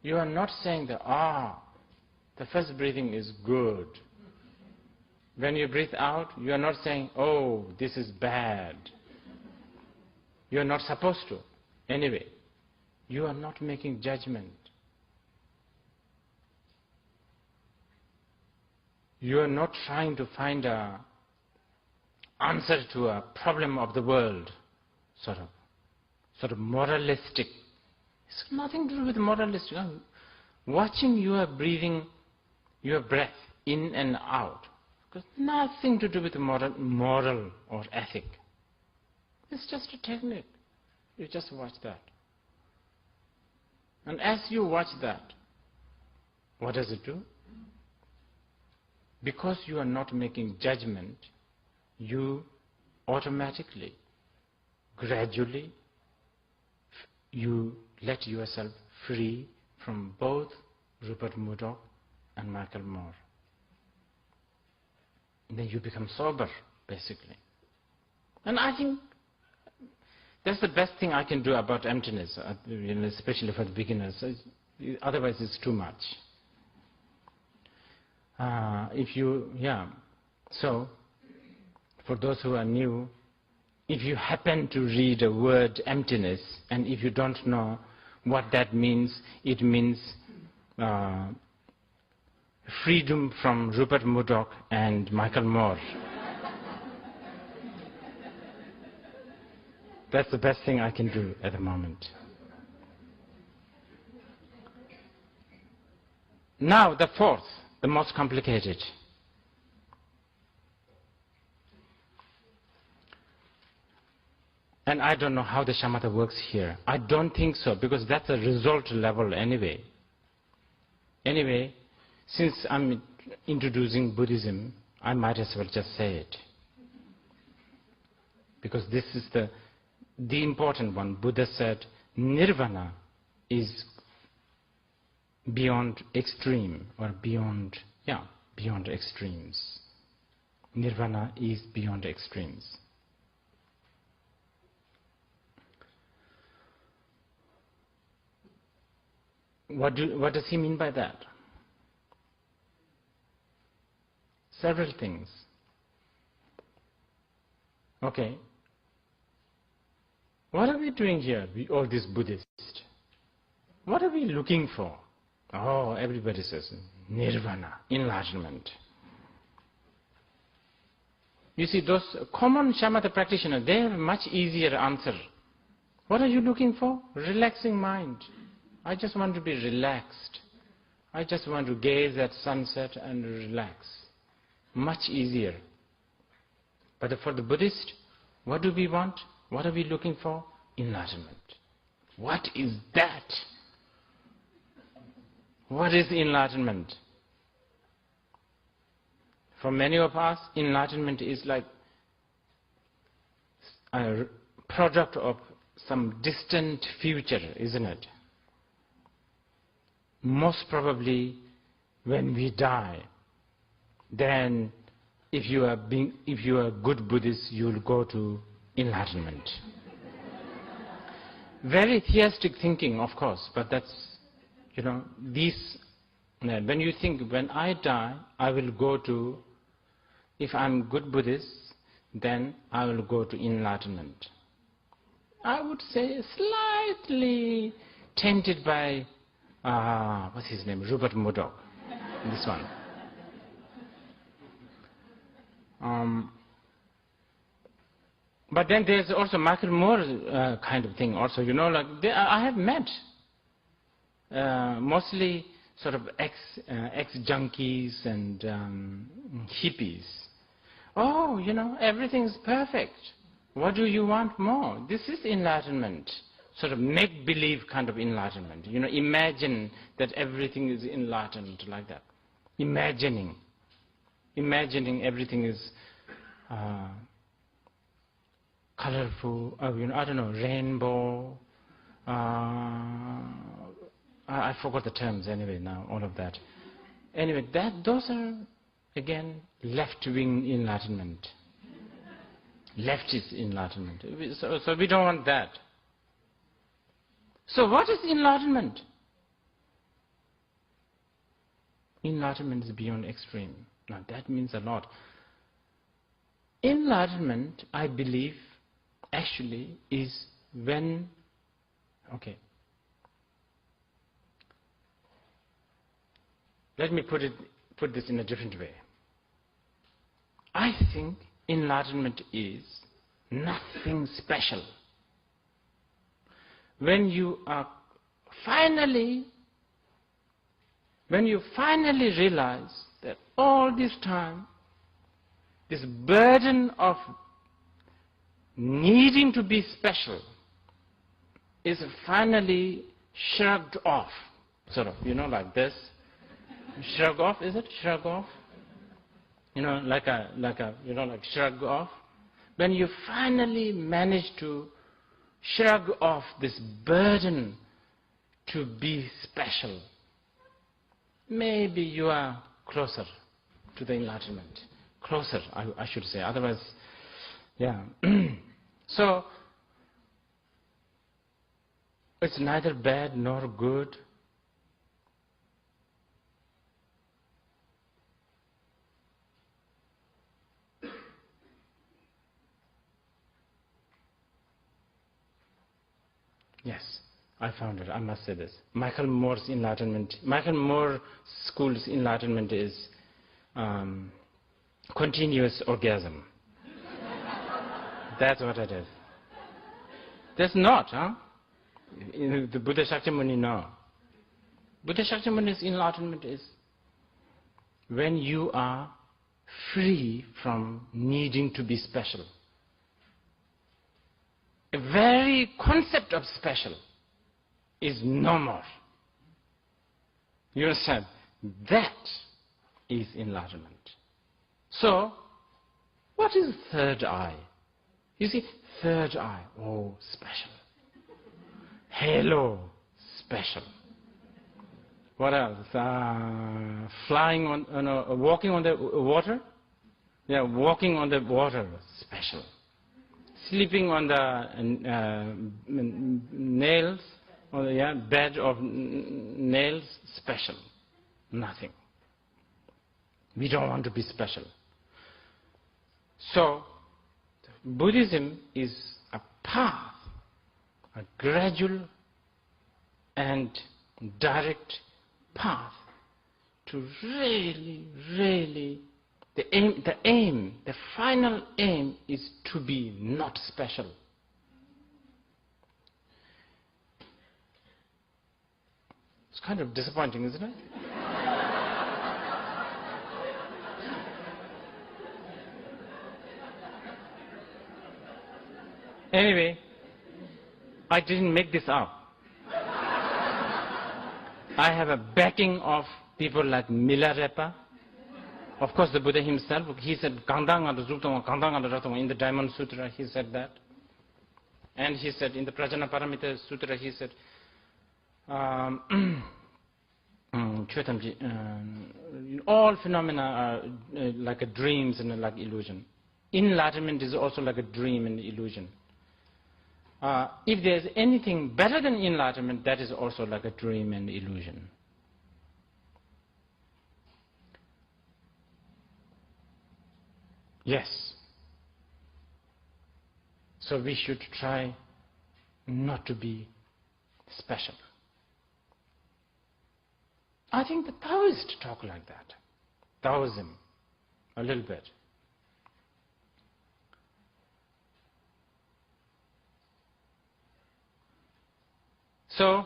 You are not saying that, the first breathing is good. When you breathe out, you are not saying, oh, this is bad. You are not supposed to. Anyway, you are not making judgment. You are not trying to find an answer to a problem of the world, sort of moralistic. It's nothing to do with moralistic. Watching your breathing, your breath in and out, it's nothing to do with moral or ethic. It's just a technique. You just watch that. And as you watch that, what does it do? Because you are not making judgment, you automatically, gradually, you let yourself free from both Rupert Murdoch and Michael Moore. Then you become sober, basically. And I think that's the best thing I can do about emptiness, especially for the beginners. Otherwise, it's too much. So, for those who are new, if you happen to read a word emptiness, and if you don't know what that means, it means freedom from Rupert Murdoch and Michael Moore. That's the best thing I can do at the moment. Now the fourth, the most complicated. And I don't know how the shamatha works here. I don't think so, because that's a result level anyway. Anyway, since I'm introducing Buddhism, I might as well just say it. Because this is the important one. Buddha said, nirvana is beyond extreme, or beyond extremes. Nirvana is beyond extremes. What does he mean by that? Several things. Okay. What are we doing here, all these Buddhists? What are we looking for? Oh, everybody says nirvana, enlightenment. You see, those common shamatha practitioners, they have a much easier answer. What are you looking for? Relaxing mind. I just want to be relaxed. I just want to gaze at sunset and relax. Much easier. But for the Buddhist, what do we want? What are we looking for? Enlightenment. What is that? What is enlightenment? For many of us, enlightenment is like a product of some distant future, isn't it? Most probably when we die, then if you are a good Buddhist, you will go to enlightenment. Very theistic thinking, of course, but that's, when you think, when I die, I will go to, if I'm good Buddhist, then I will go to enlightenment. I would say slightly tainted by, what's his name, Rupert Murdoch, this one. But then there's also Michael Moore kind of thing also, I have met mostly sort of ex-junkies and hippies. Oh, everything's perfect. What do you want more? This is enlightenment, sort of make-believe kind of enlightenment. Imagine that everything is enlightened like that. Imagining everything is colorful, I don't know, rainbow. I forgot the terms anyway now, all of that. Anyway, those are, again, left-wing enlightenment. Leftist enlightenment. So we don't want that. So what is enlightenment? Enlightenment is beyond extreme. Now that means a lot. Enlightenment, I believe, actually is when, okay. Let me put this in a different way. I think enlightenment is nothing special. When you finally realize that all this time, this burden of needing to be special is finally shrugged off, sort of, like this. Shrug off, is it? Shrug off? Like shrug off. When you finally manage to shrug off this burden to be special, maybe you are closer to the enlightenment. Closer, I should say. Otherwise, yeah. So, it's neither bad nor good. Yes, I found it. I must say this. Michael Moore's school's enlightenment is continuous orgasm. That's what it is. That's not, huh? The Buddha Shakyamuni, no. Buddha Shakyamuni's enlightenment is when you are free from needing to be special. The very concept of special is no more. You understand? That is enlightenment. So, what is third eye? You see, third eye, oh, special. Halo, special. What else? Flying on, walking on the water? Yeah, walking on the water, special. Sleeping on the nails, on the bed of nails, special. Nothing. We don't want to be special. So, Buddhism is a path, a gradual and direct path to really, the final aim is to be not special. It's kind of disappointing, isn't it? Anyway, I didn't make this up. I have a backing of people like Milarepa. Of course, the Buddha himself, he said, in the Diamond Sutra, he said that. And he said, in the Prajanaparamita Sutra, he said, all phenomena are like dreams and like illusion. Enlightenment is also like a dream and illusion. If there is anything better than enlightenment, that is also like a dream and illusion. Yes. So we should try not to be special. I think the Taoists talk like that. Taoism, a little bit. So,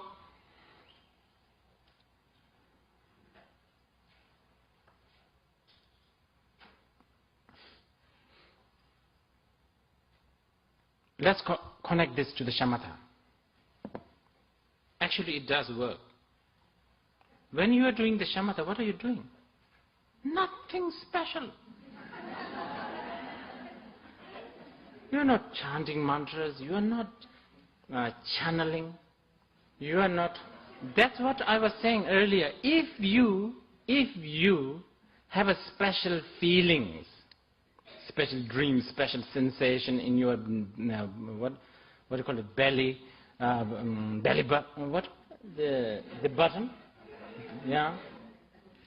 let's connect this to the shamatha. Actually, it does work. When you are doing the shamatha, what are you doing? Nothing special. You are not chanting mantras. You are not channeling. You are not... That's what I was saying earlier. If you have a special feelings, special dreams, special sensation in your what do you call it, belly button, what the button, yeah,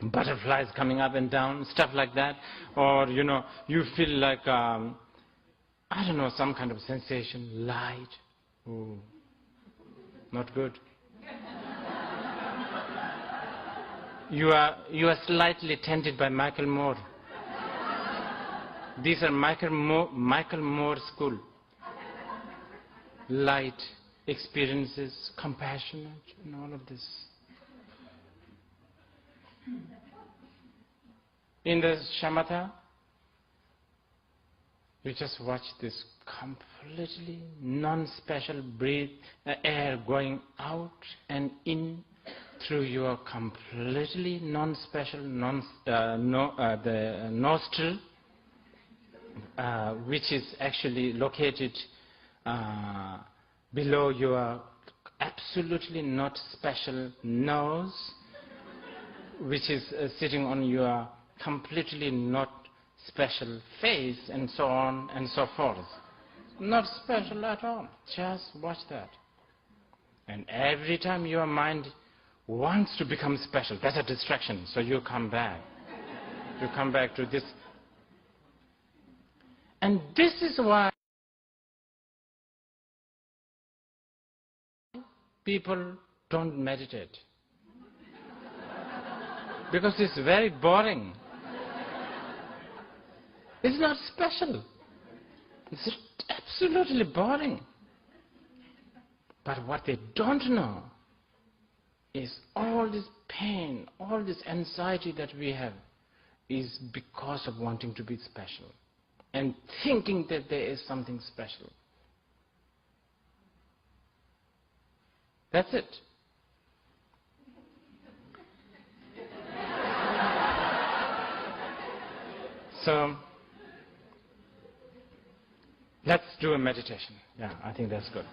butterflies coming up and down, stuff like that, or you feel like I don't know, some kind of sensation, light. Oh, not good. You are slightly tempted by Michael Moore. These are Michael Moore school. Light, experiences, compassionate, and all of this. In the shamatha, you just watch this completely non-special air going out and in through your completely non-special the nostril, which is actually located below your absolutely not special nose, which is sitting on your completely not special face, and so on and so forth. Not special at all. Just watch that. And every time your mind wants to become special, that's a distraction, so you come back. You come back to this. And this is why people don't meditate. Because it's very boring. It's not special. It's absolutely boring. But what they don't know is all this pain, all this anxiety that we have is because of wanting to be special and thinking that there is something special. That's it. So, let's do a meditation. Yeah, I think that's good.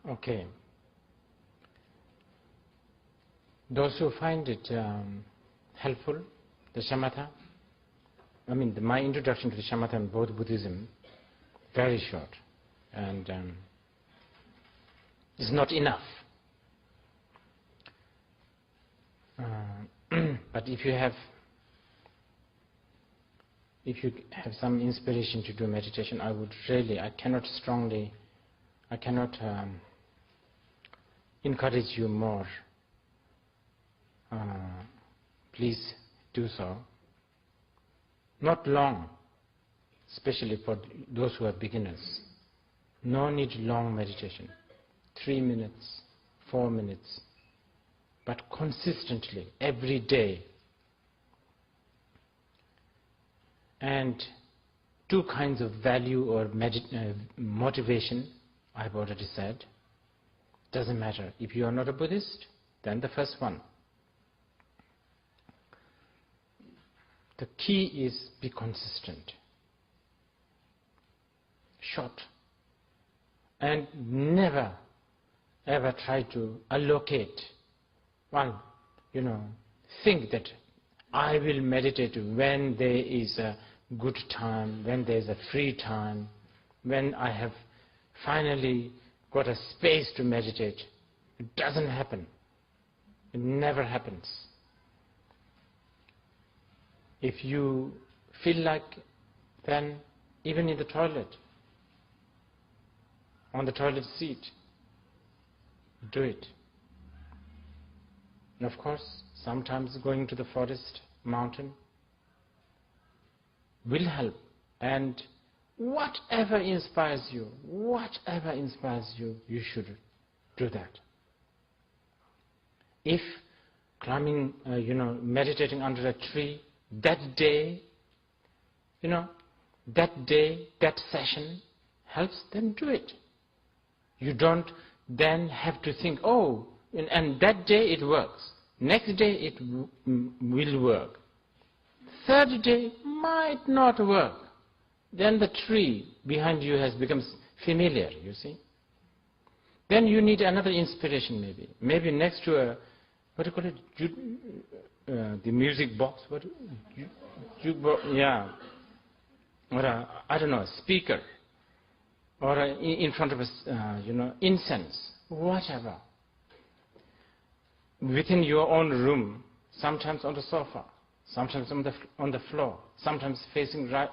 Okay. Those who find it helpful, the shamatha, my introduction to the shamatha in both Buddhism, very short, and is not enough. But if you have if you have some inspiration to do meditation, I cannot encourage you more. Please do so. Not long, especially for those who are beginners. No need long meditation. 3 minutes, 4 minutes. But consistently, every day. And 2 kinds of value or motivation, I've already said. Doesn't matter. If you are not a Buddhist, then the first one. The key is be consistent. Short. And never, ever try to allocate. Think that I will meditate when there is a good time, when there is a free time, when I have finally got a space to meditate. It doesn't happen. It never happens. If you feel like, then even in the toilet, on the toilet seat, do it. And of course, sometimes going to the forest, mountain, will help. And whatever inspires you, you should do that. If climbing, meditating under a tree, that day, that session helps, then do it. You don't then have to think, and that day it works. Next day it will work. Third day might not work. Then the tree behind you has become familiar, you see. Then you need another inspiration maybe. Maybe next to a, what do you call it, the music box, jukebox, yeah. Or a speaker. Or in front of a, incense, whatever. Within your own room, sometimes on the sofa, sometimes on the floor, sometimes facing right,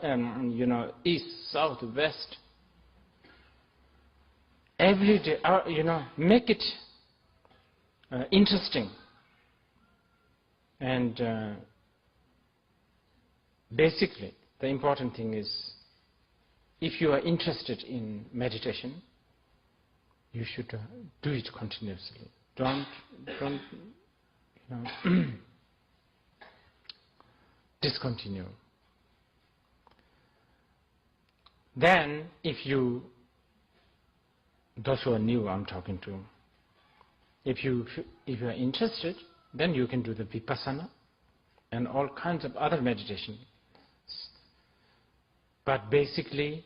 east, south, west. Every day, make it interesting. And basically, the important thing is, if you are interested in meditation, you should do it continuously. Don't discontinue. Then, if you, those who are new I'm talking to, if you are interested, then you can do the vipassana and all kinds of other meditation. But basically,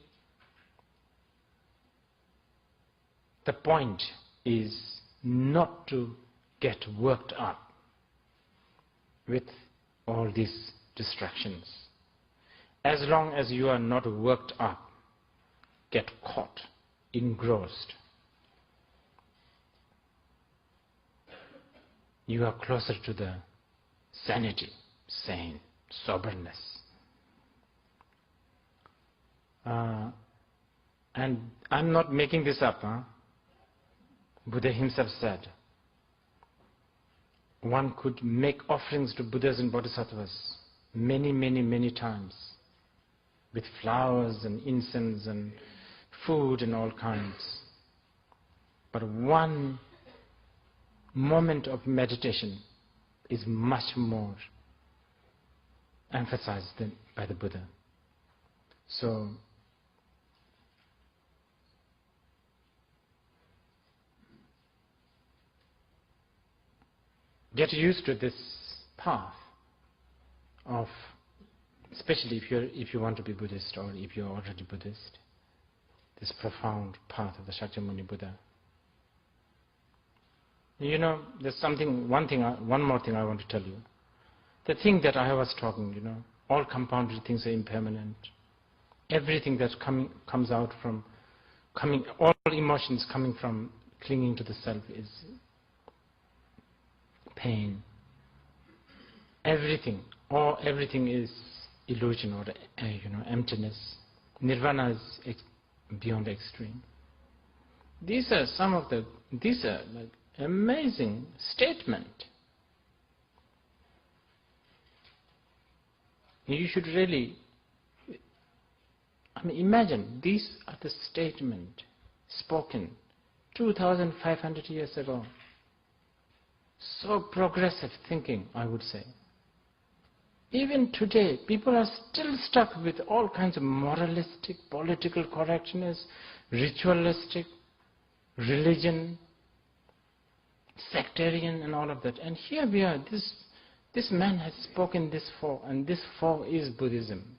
the point is not to get worked up with all these distractions. As long as you are not worked up, get caught, engrossed, you are closer to the sanity, sane, soberness. And I'm not making this up. Buddha himself said, one could make offerings to Buddhas and Bodhisattvas many times, with flowers and incense and food and all kinds. But one moment of meditation is much more emphasized by the Buddha. So, get used to this path of, especially if you want to be Buddhist or if you're already Buddhist, this profound path of the Shakyamuni Buddha. There's one more thing I want to tell you. The thing that I was talking, all compounded things are impermanent. Everything that comes out from, all emotions coming from clinging to the self is pain. Everything is illusion or emptiness. Nirvana is beyond extreme. These are like amazing statement. You should really, imagine these are the statement spoken 2,500 years ago. So progressive thinking, I would say. Even today, people are still stuck with all kinds of moralistic, political correctness, ritualistic, religion, sectarian and all of that. And here we are, this man has spoken this for, and this for is Buddhism.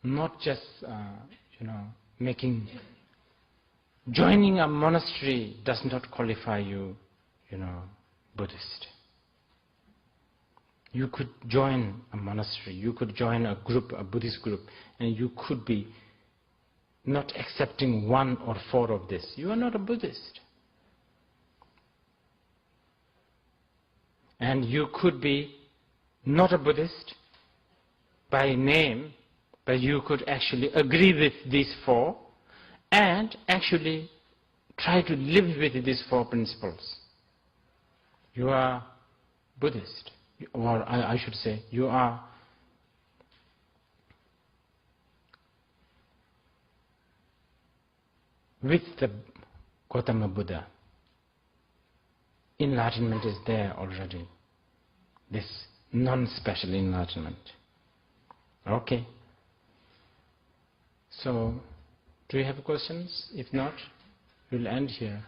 Not just, joining a monastery does not qualify you, Buddhist. You could join a monastery, you could join a group, a Buddhist group, and you could be not accepting one or four of this. You are not a Buddhist. And you could be not a Buddhist by name, but you could actually agree with these four and actually try to live with these four principles. You are Buddhist, or I should say, you are with the Gautama Buddha. Enlightenment is there already. This non-special enlightenment. Okay. So, do you have questions? If not, we'll end here.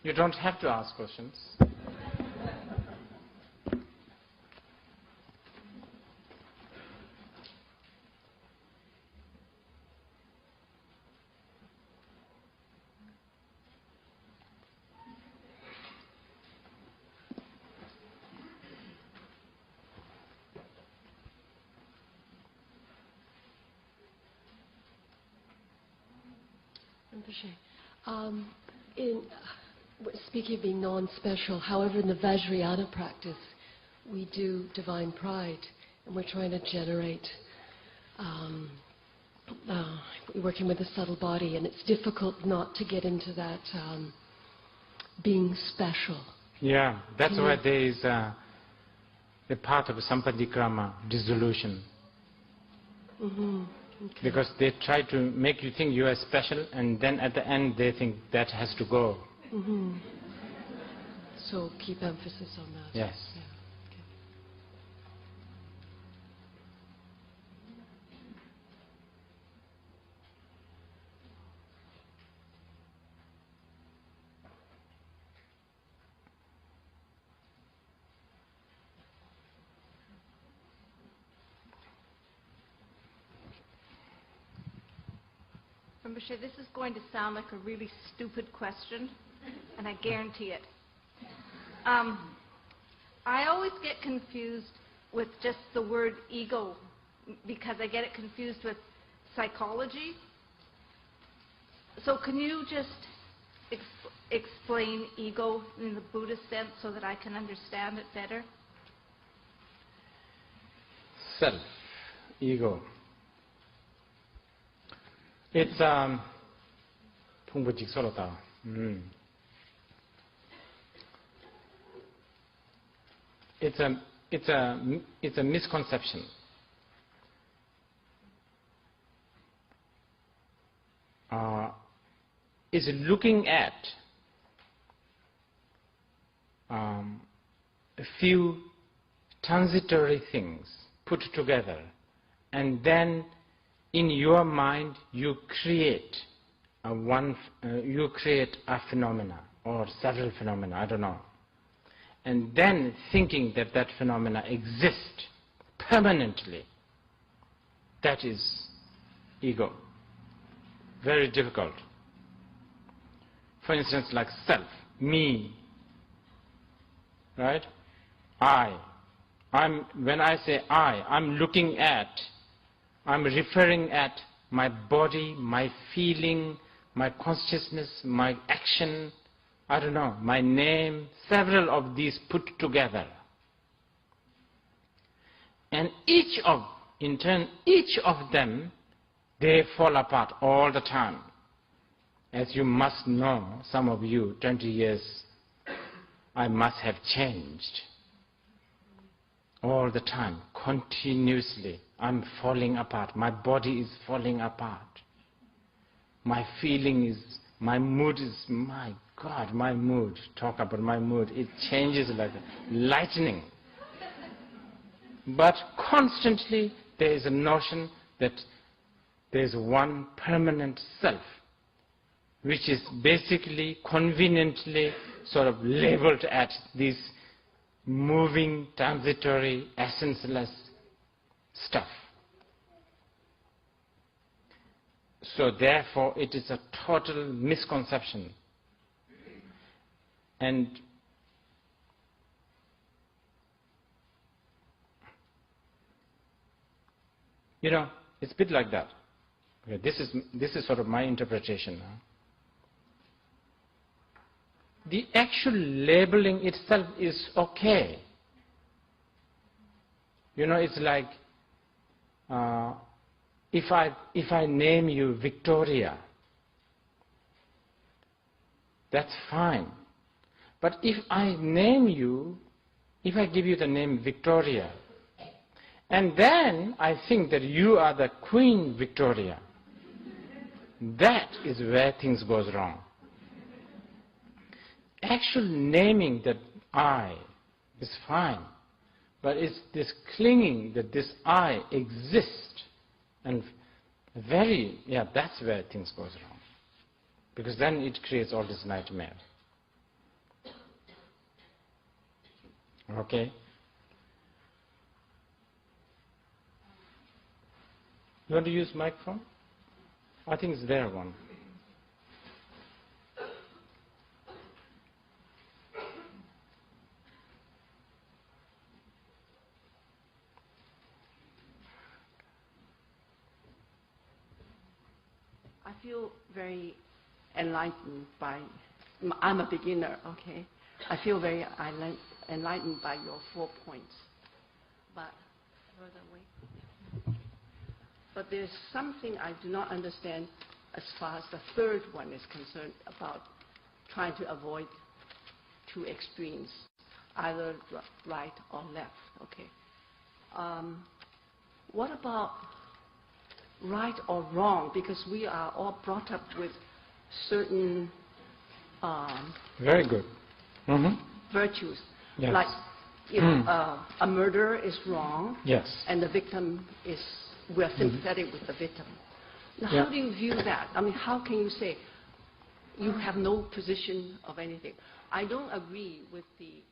You don't have to ask questions. Speaking of being non-special, however, in the Vajrayana practice, we do divine pride, and we're trying to generate, working with the subtle body, and it's difficult not to get into that being special. Yeah, that's why there is a part of Sampadikrama, dissolution. Mm-hmm. Okay. Because they try to make you think you are special, and then at the end they think that has to go. Mm-hmm. So keep emphasis on that. Yes. Yeah. Okay. Rinpoche, this is going to sound like a really stupid question, and I guarantee it. I always get confused with just the word ego, because I get it confused with psychology. So can you just explain ego in the Buddhist sense so that I can understand it better? Self, ego. It's It's a misconception. It's looking at a few transitory things put together, and then in your mind you create a phenomena or several phenomena, I don't know. And then thinking that that phenomena exists permanently, that is ego. Very difficult. For instance, like self, me, right? When I say I'm looking at, I'm referring at my body, my feeling, my consciousness, my action, I don't know, my name, several of these put together. And in turn, each of them, they fall apart all the time. As you must know, some of you, 20 years, I must have changed. All the time, continuously, I'm falling apart. My body is falling apart. My feeling is, my mood is, my God, my mood, talk about my mood, it changes like lightning. But constantly there is a notion that there is one permanent self, which is basically conveniently sort of labeled at this moving, transitory, essenceless stuff. So therefore it is a total misconception. And you know, it's a bit like that. Okay, this is sort of my interpretation. The actual labeling itself is okay. You know, it's like if I name you Victoria, that's fine. But if I name you, if I give you the name Victoria, and then I think that you are the Queen Victoria, that is where things goes wrong. Actual naming that I is fine, but it's this clinging that this I exists, and that's where things goes wrong. Because then it creates all this nightmare. Okay? You want to use microphone? I think it's there one. I feel very enlightened by, I'm a beginner, okay? I feel very enlightened by your 4 points. But further away. But there's something I do not understand as far as the third one is concerned about trying to avoid two extremes, either right or left, okay? What about right or wrong? Because we are all brought up with certain very good. Virtues. Yes. Like if a murderer is wrong, yes, and the victim is, we're sympathetic with the victim. Now, how do you view that? I mean, how can you say you have no position of anything? I don't agree with the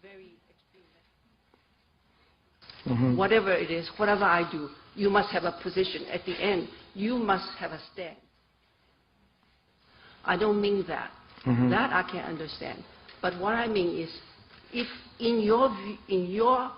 very extreme. Whatever it is, whatever I do, you must have a position. At the end, you must have a stand. I don't mean that. That I can understand. But what I mean is, if in your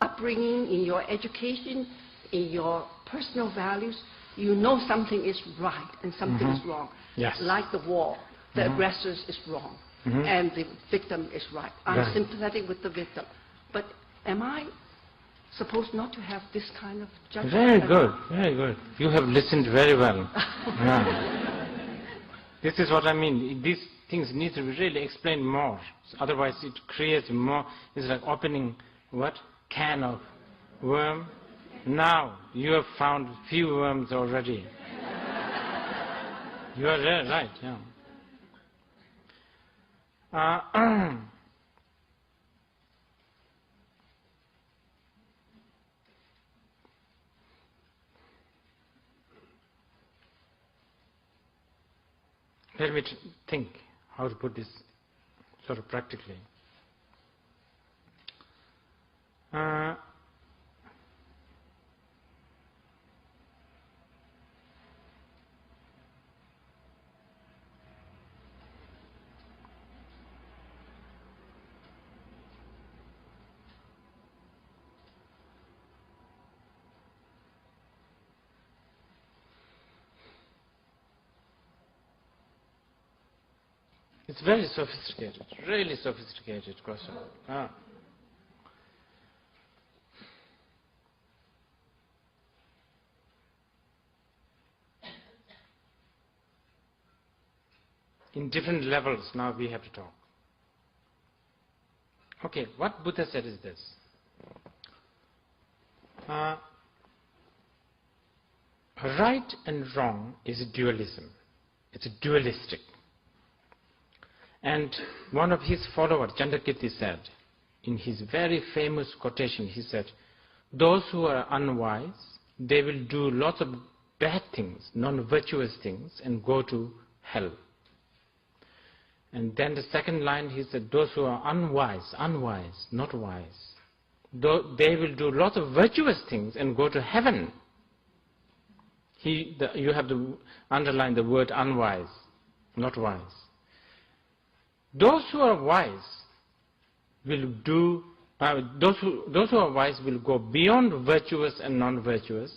upbringing, in your education, in your personal values, you know something is right and something is wrong. Yes. Like the war, the aggressor is wrong and the victim is right. I'm sympathetic with the victim. But am I supposed not to have this kind of judgment? Very good, very good. You have listened very well. Yeah. This is what I mean. These things need to be really explained more. Otherwise it creates more, it's like opening what? Can of worm. Now you have found few worms already. You are right, yeah. Let me think how to put this sort of practically. It's very sophisticated, really sophisticated question. In different levels now we have to talk. Okay, what Buddha said is this. Right and wrong is a dualism. It's dualistic. And one of his followers, Chandrakirti, said, in his very famous quotation, he said, those who are unwise, they will do lots of bad things, non-virtuous things, and go to hell. And then the second line, he said, those who are unwise, not wise, they will do lots of virtuous things and go to heaven. You have to underline the word unwise, not wise. Those who are wise will do, those who are wise will go beyond virtuous and non-virtuous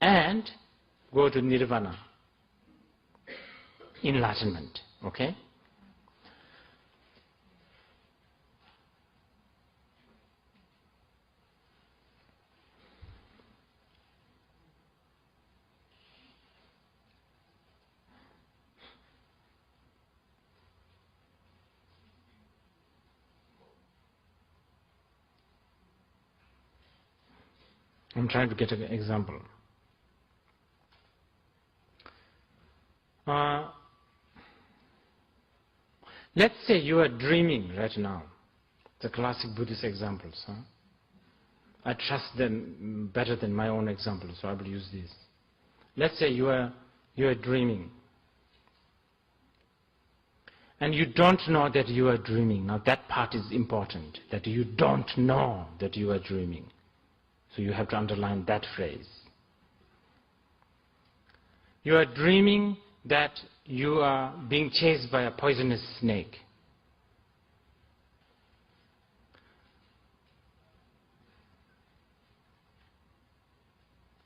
and go to nirvana, enlightenment, okay? I'm trying to get an example. Let's say you are dreaming right now. The classic Buddhist examples. I trust them better than my own examples, so I will use these. Let's say you are dreaming. And you don't know that you are dreaming. Now that part is important, that you don't know that you are dreaming. So you have to underline that phrase. You are dreaming that you are being chased by a poisonous snake.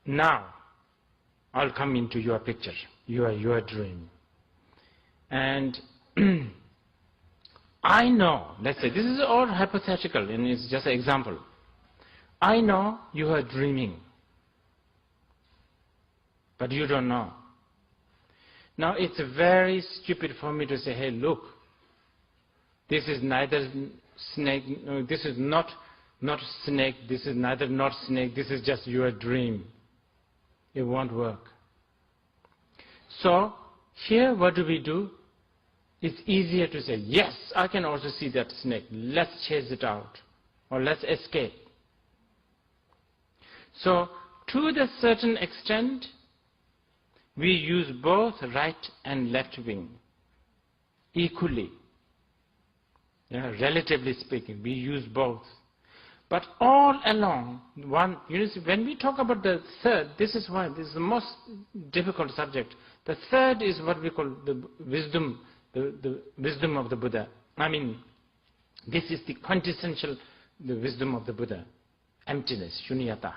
Now, I'll come into your picture, your dream. And I know, let's say, this is all hypothetical and it's just an example. I know you are dreaming, but you don't know. Now it's very stupid for me to say, hey, look, this is neither snake, no, this is not snake, this is neither not snake, this is just your dream. It won't work. So here what do? It's easier to say, yes, I can also see that snake, let's chase it out, or let's escape. So, to the certain extent, we use both right and left wing equally. Relatively speaking, we use both. But all along, when we talk about the third, this is why this is the most difficult subject. The third is what we call the wisdom of the Buddha. I mean, this is the quintessential the wisdom of the Buddha, emptiness, shunyata.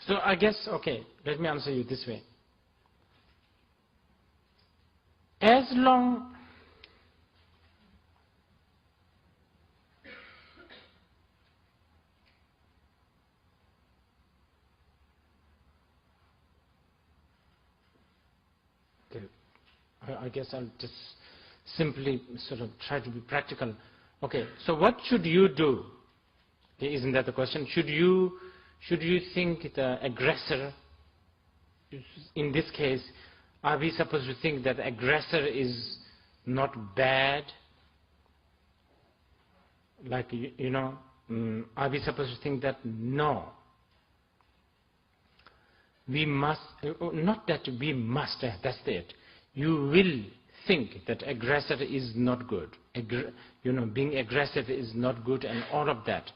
So I guess, okay, let me answer you this way. As long I guess I'll just simply sort of try to be practical. Okay, so what should you do? Okay, isn't that the question? Should you think the aggressor, in this case, are we supposed to think that the aggressor is not bad? Like, are we supposed to think that? No. We must, not that we must, that's it. You will think that aggressor is not good. Being aggressive is not good and all of that.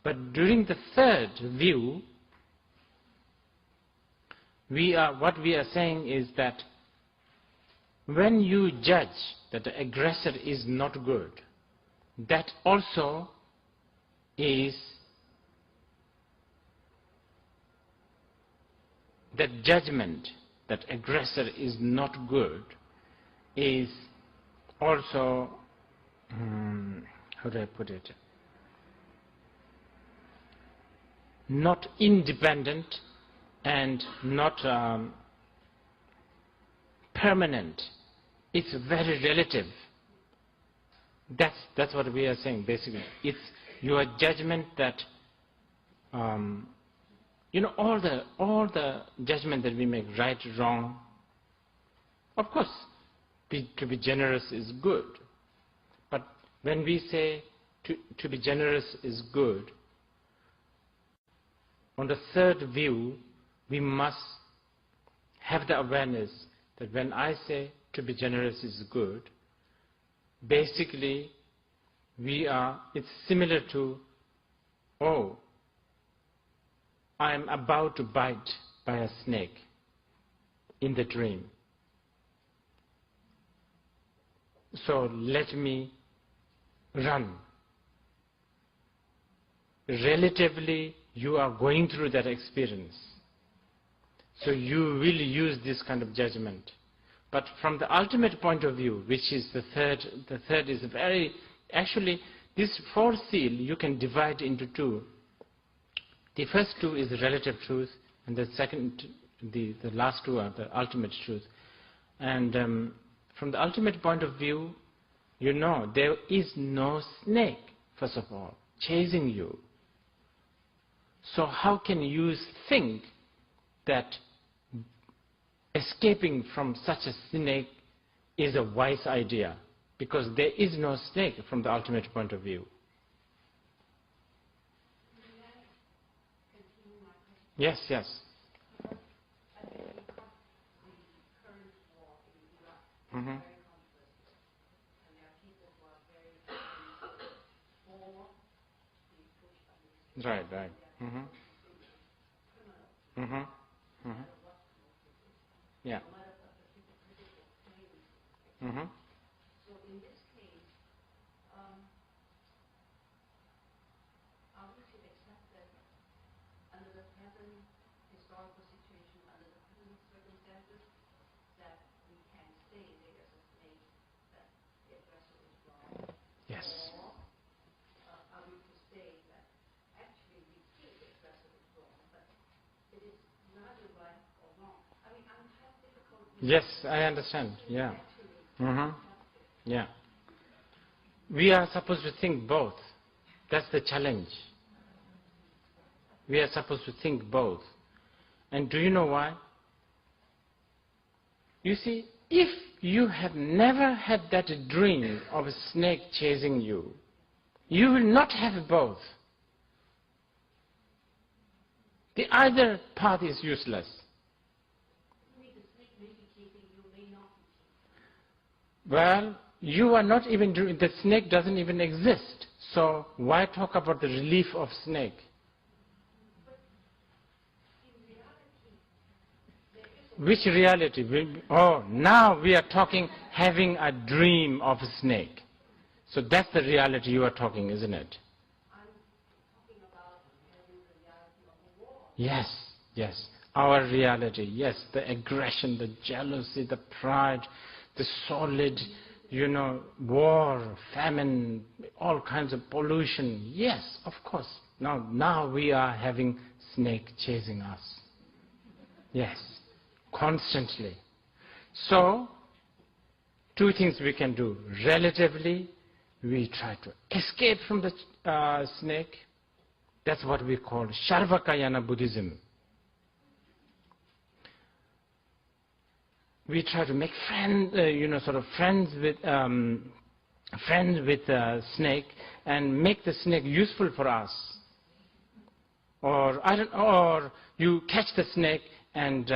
But during the third view, what we are saying is that when you judge that the aggressor is not good, that also is that judgment, that aggressor is not good, is also, how do I put it, not independent and not permanent. It's very relative. That's what we are saying basically. It's your judgment that all the judgment that we make, right, wrong. Of course, to be generous is good. But when we say to be generous is good, on the third view, we must have the awareness that when I say to be generous is good, basically it's similar to, oh, I am about to bite by a snake in the dream. So let me run. Relatively, you are going through that experience. So you will use this kind of judgment. But from the ultimate point of view, which is the third is very, actually, this fourth seal you can divide into two. The first two is the relative truth, and the second, the last two are the ultimate truth. And from the ultimate point of view, there is no snake, first of all, chasing you. So how can you think that escaping from such a snake is a wise idea? Because there is no snake from the ultimate point of view. Yes, yes. Mm-hmm. Right, right. Mm-hmm. Mm-hmm. Mm-hmm. Yeah. Mm-hmm. So in this case, we should accept that under the present historical situation, under the present circumstances, that we can say there is a snake, that the aggressor is wrong. Yes. Or are we to say that actually we feel the aggressor is wrong, but it is neither right or wrong? I mean, I'm kind of difficult. Yes, I understand. Yeah. Mm-hmm. Yeah. We are supposed to think both. That's the challenge. We are supposed to think both. And do you know why? You see, if you have never had that dream of a snake chasing you, you will not have both. The either path is useless. Well, you are not even doing, the snake doesn't even exist. So why talk about the relief of snake? Which reality? Oh, now we are talking having a dream of a snake. So that's the reality you are talking, isn't it? I'm talking about having the reality of the war. Yes, yes. Our reality, yes. The aggression, the jealousy, the pride, the solid, war, famine, all kinds of pollution. Yes, of course. Now we are having snake chasing us. Yes, constantly. So, two things we can do. Relatively, we try to escape from the snake. That's what we call Sharvakayana Buddhism. We try to make friends, friends with snake, and make the snake useful for us. Or you catch the snake and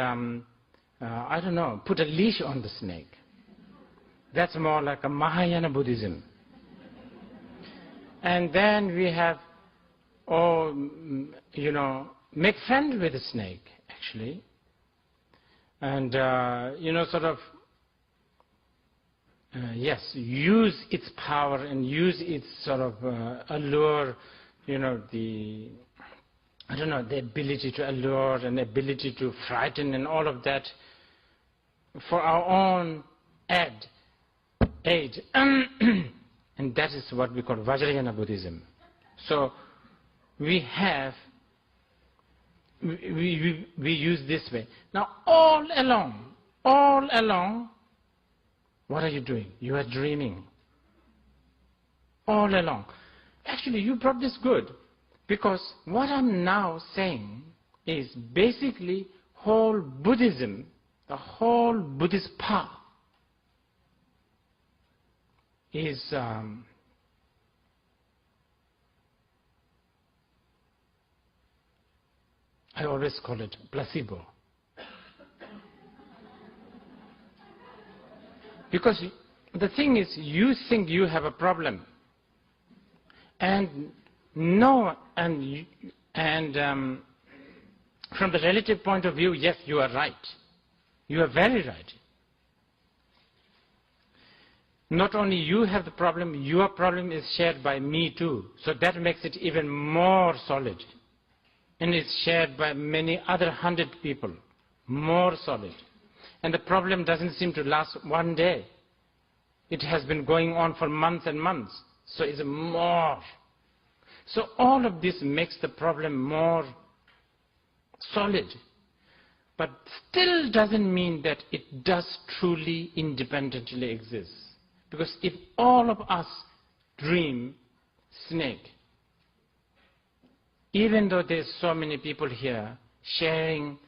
put a leash on the snake. That's more like a Mahayana Buddhism. And then we have, make friends with the snake, actually. And, yes, use its power and use its sort of allure, the ability to allure and ability to frighten and all of that for our own aid. And that is what we call Vajrayana Buddhism. So we use this way. Now all along, what are you doing? You are dreaming. All along. Actually, you brought this good, because what I'm now saying is basically whole Buddhism, the whole Buddhist path is I always call it placebo. Because the thing is, you think you have a problem, and from the relative point of view, yes, you are right. You are very right. Not only you have the problem, your problem is shared by me too. So that makes it even more solid. And it's shared by many other 100 people, more solid. And the problem doesn't seem to last one day. It has been going on for months and months. So it's more. So all of this makes the problem more solid. But still doesn't mean that it does truly independently exist. Because if all of us dream snake, even though there's so many people here sharing,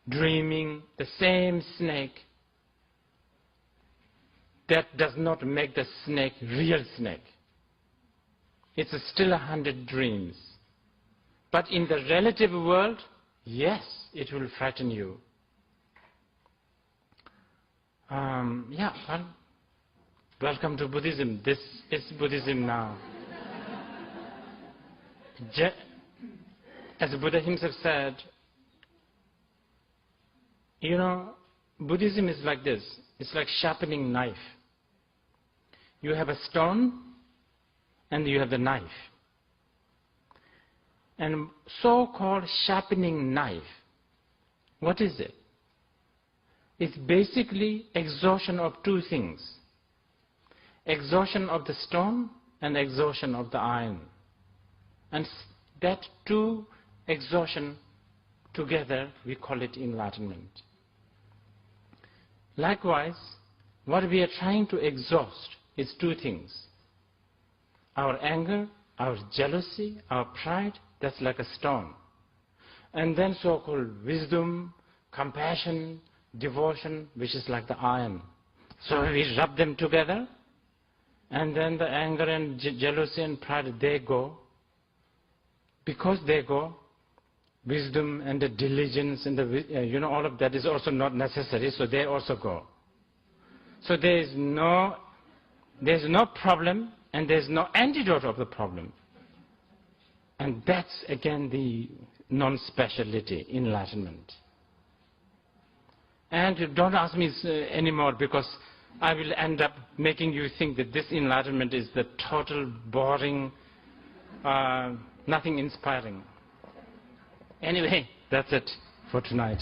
dreaming the same snake, that does not make the snake real snake. It's still 100 dreams. But in the relative world, yes, it will frighten you. Welcome to Buddhism. This is Buddhism now. As Buddha himself said, Buddhism is like this. It's like sharpening knife. You have a stone and you have the knife. And so-called sharpening knife, what is it? It's basically exhaustion of two things. Exhaustion of the stone and exhaustion of the iron. And that two exhaustion together, we call it enlightenment. Likewise, what we are trying to exhaust is two things. Our anger, our jealousy, our pride, that's like a stone. And then so-called wisdom, compassion, devotion, which is like the iron. So we rub them together, and then the anger and jealousy and pride, they go. Because they go, wisdom and the diligence and the, all of that is also not necessary, so they also go. So there's no problem, and there's no antidote of the problem. And that's again the non-speciality, enlightenment. And don't ask me anymore, because I will end up making you think that this enlightenment is the total boring, nothing inspiring. Anyway, that's it for tonight.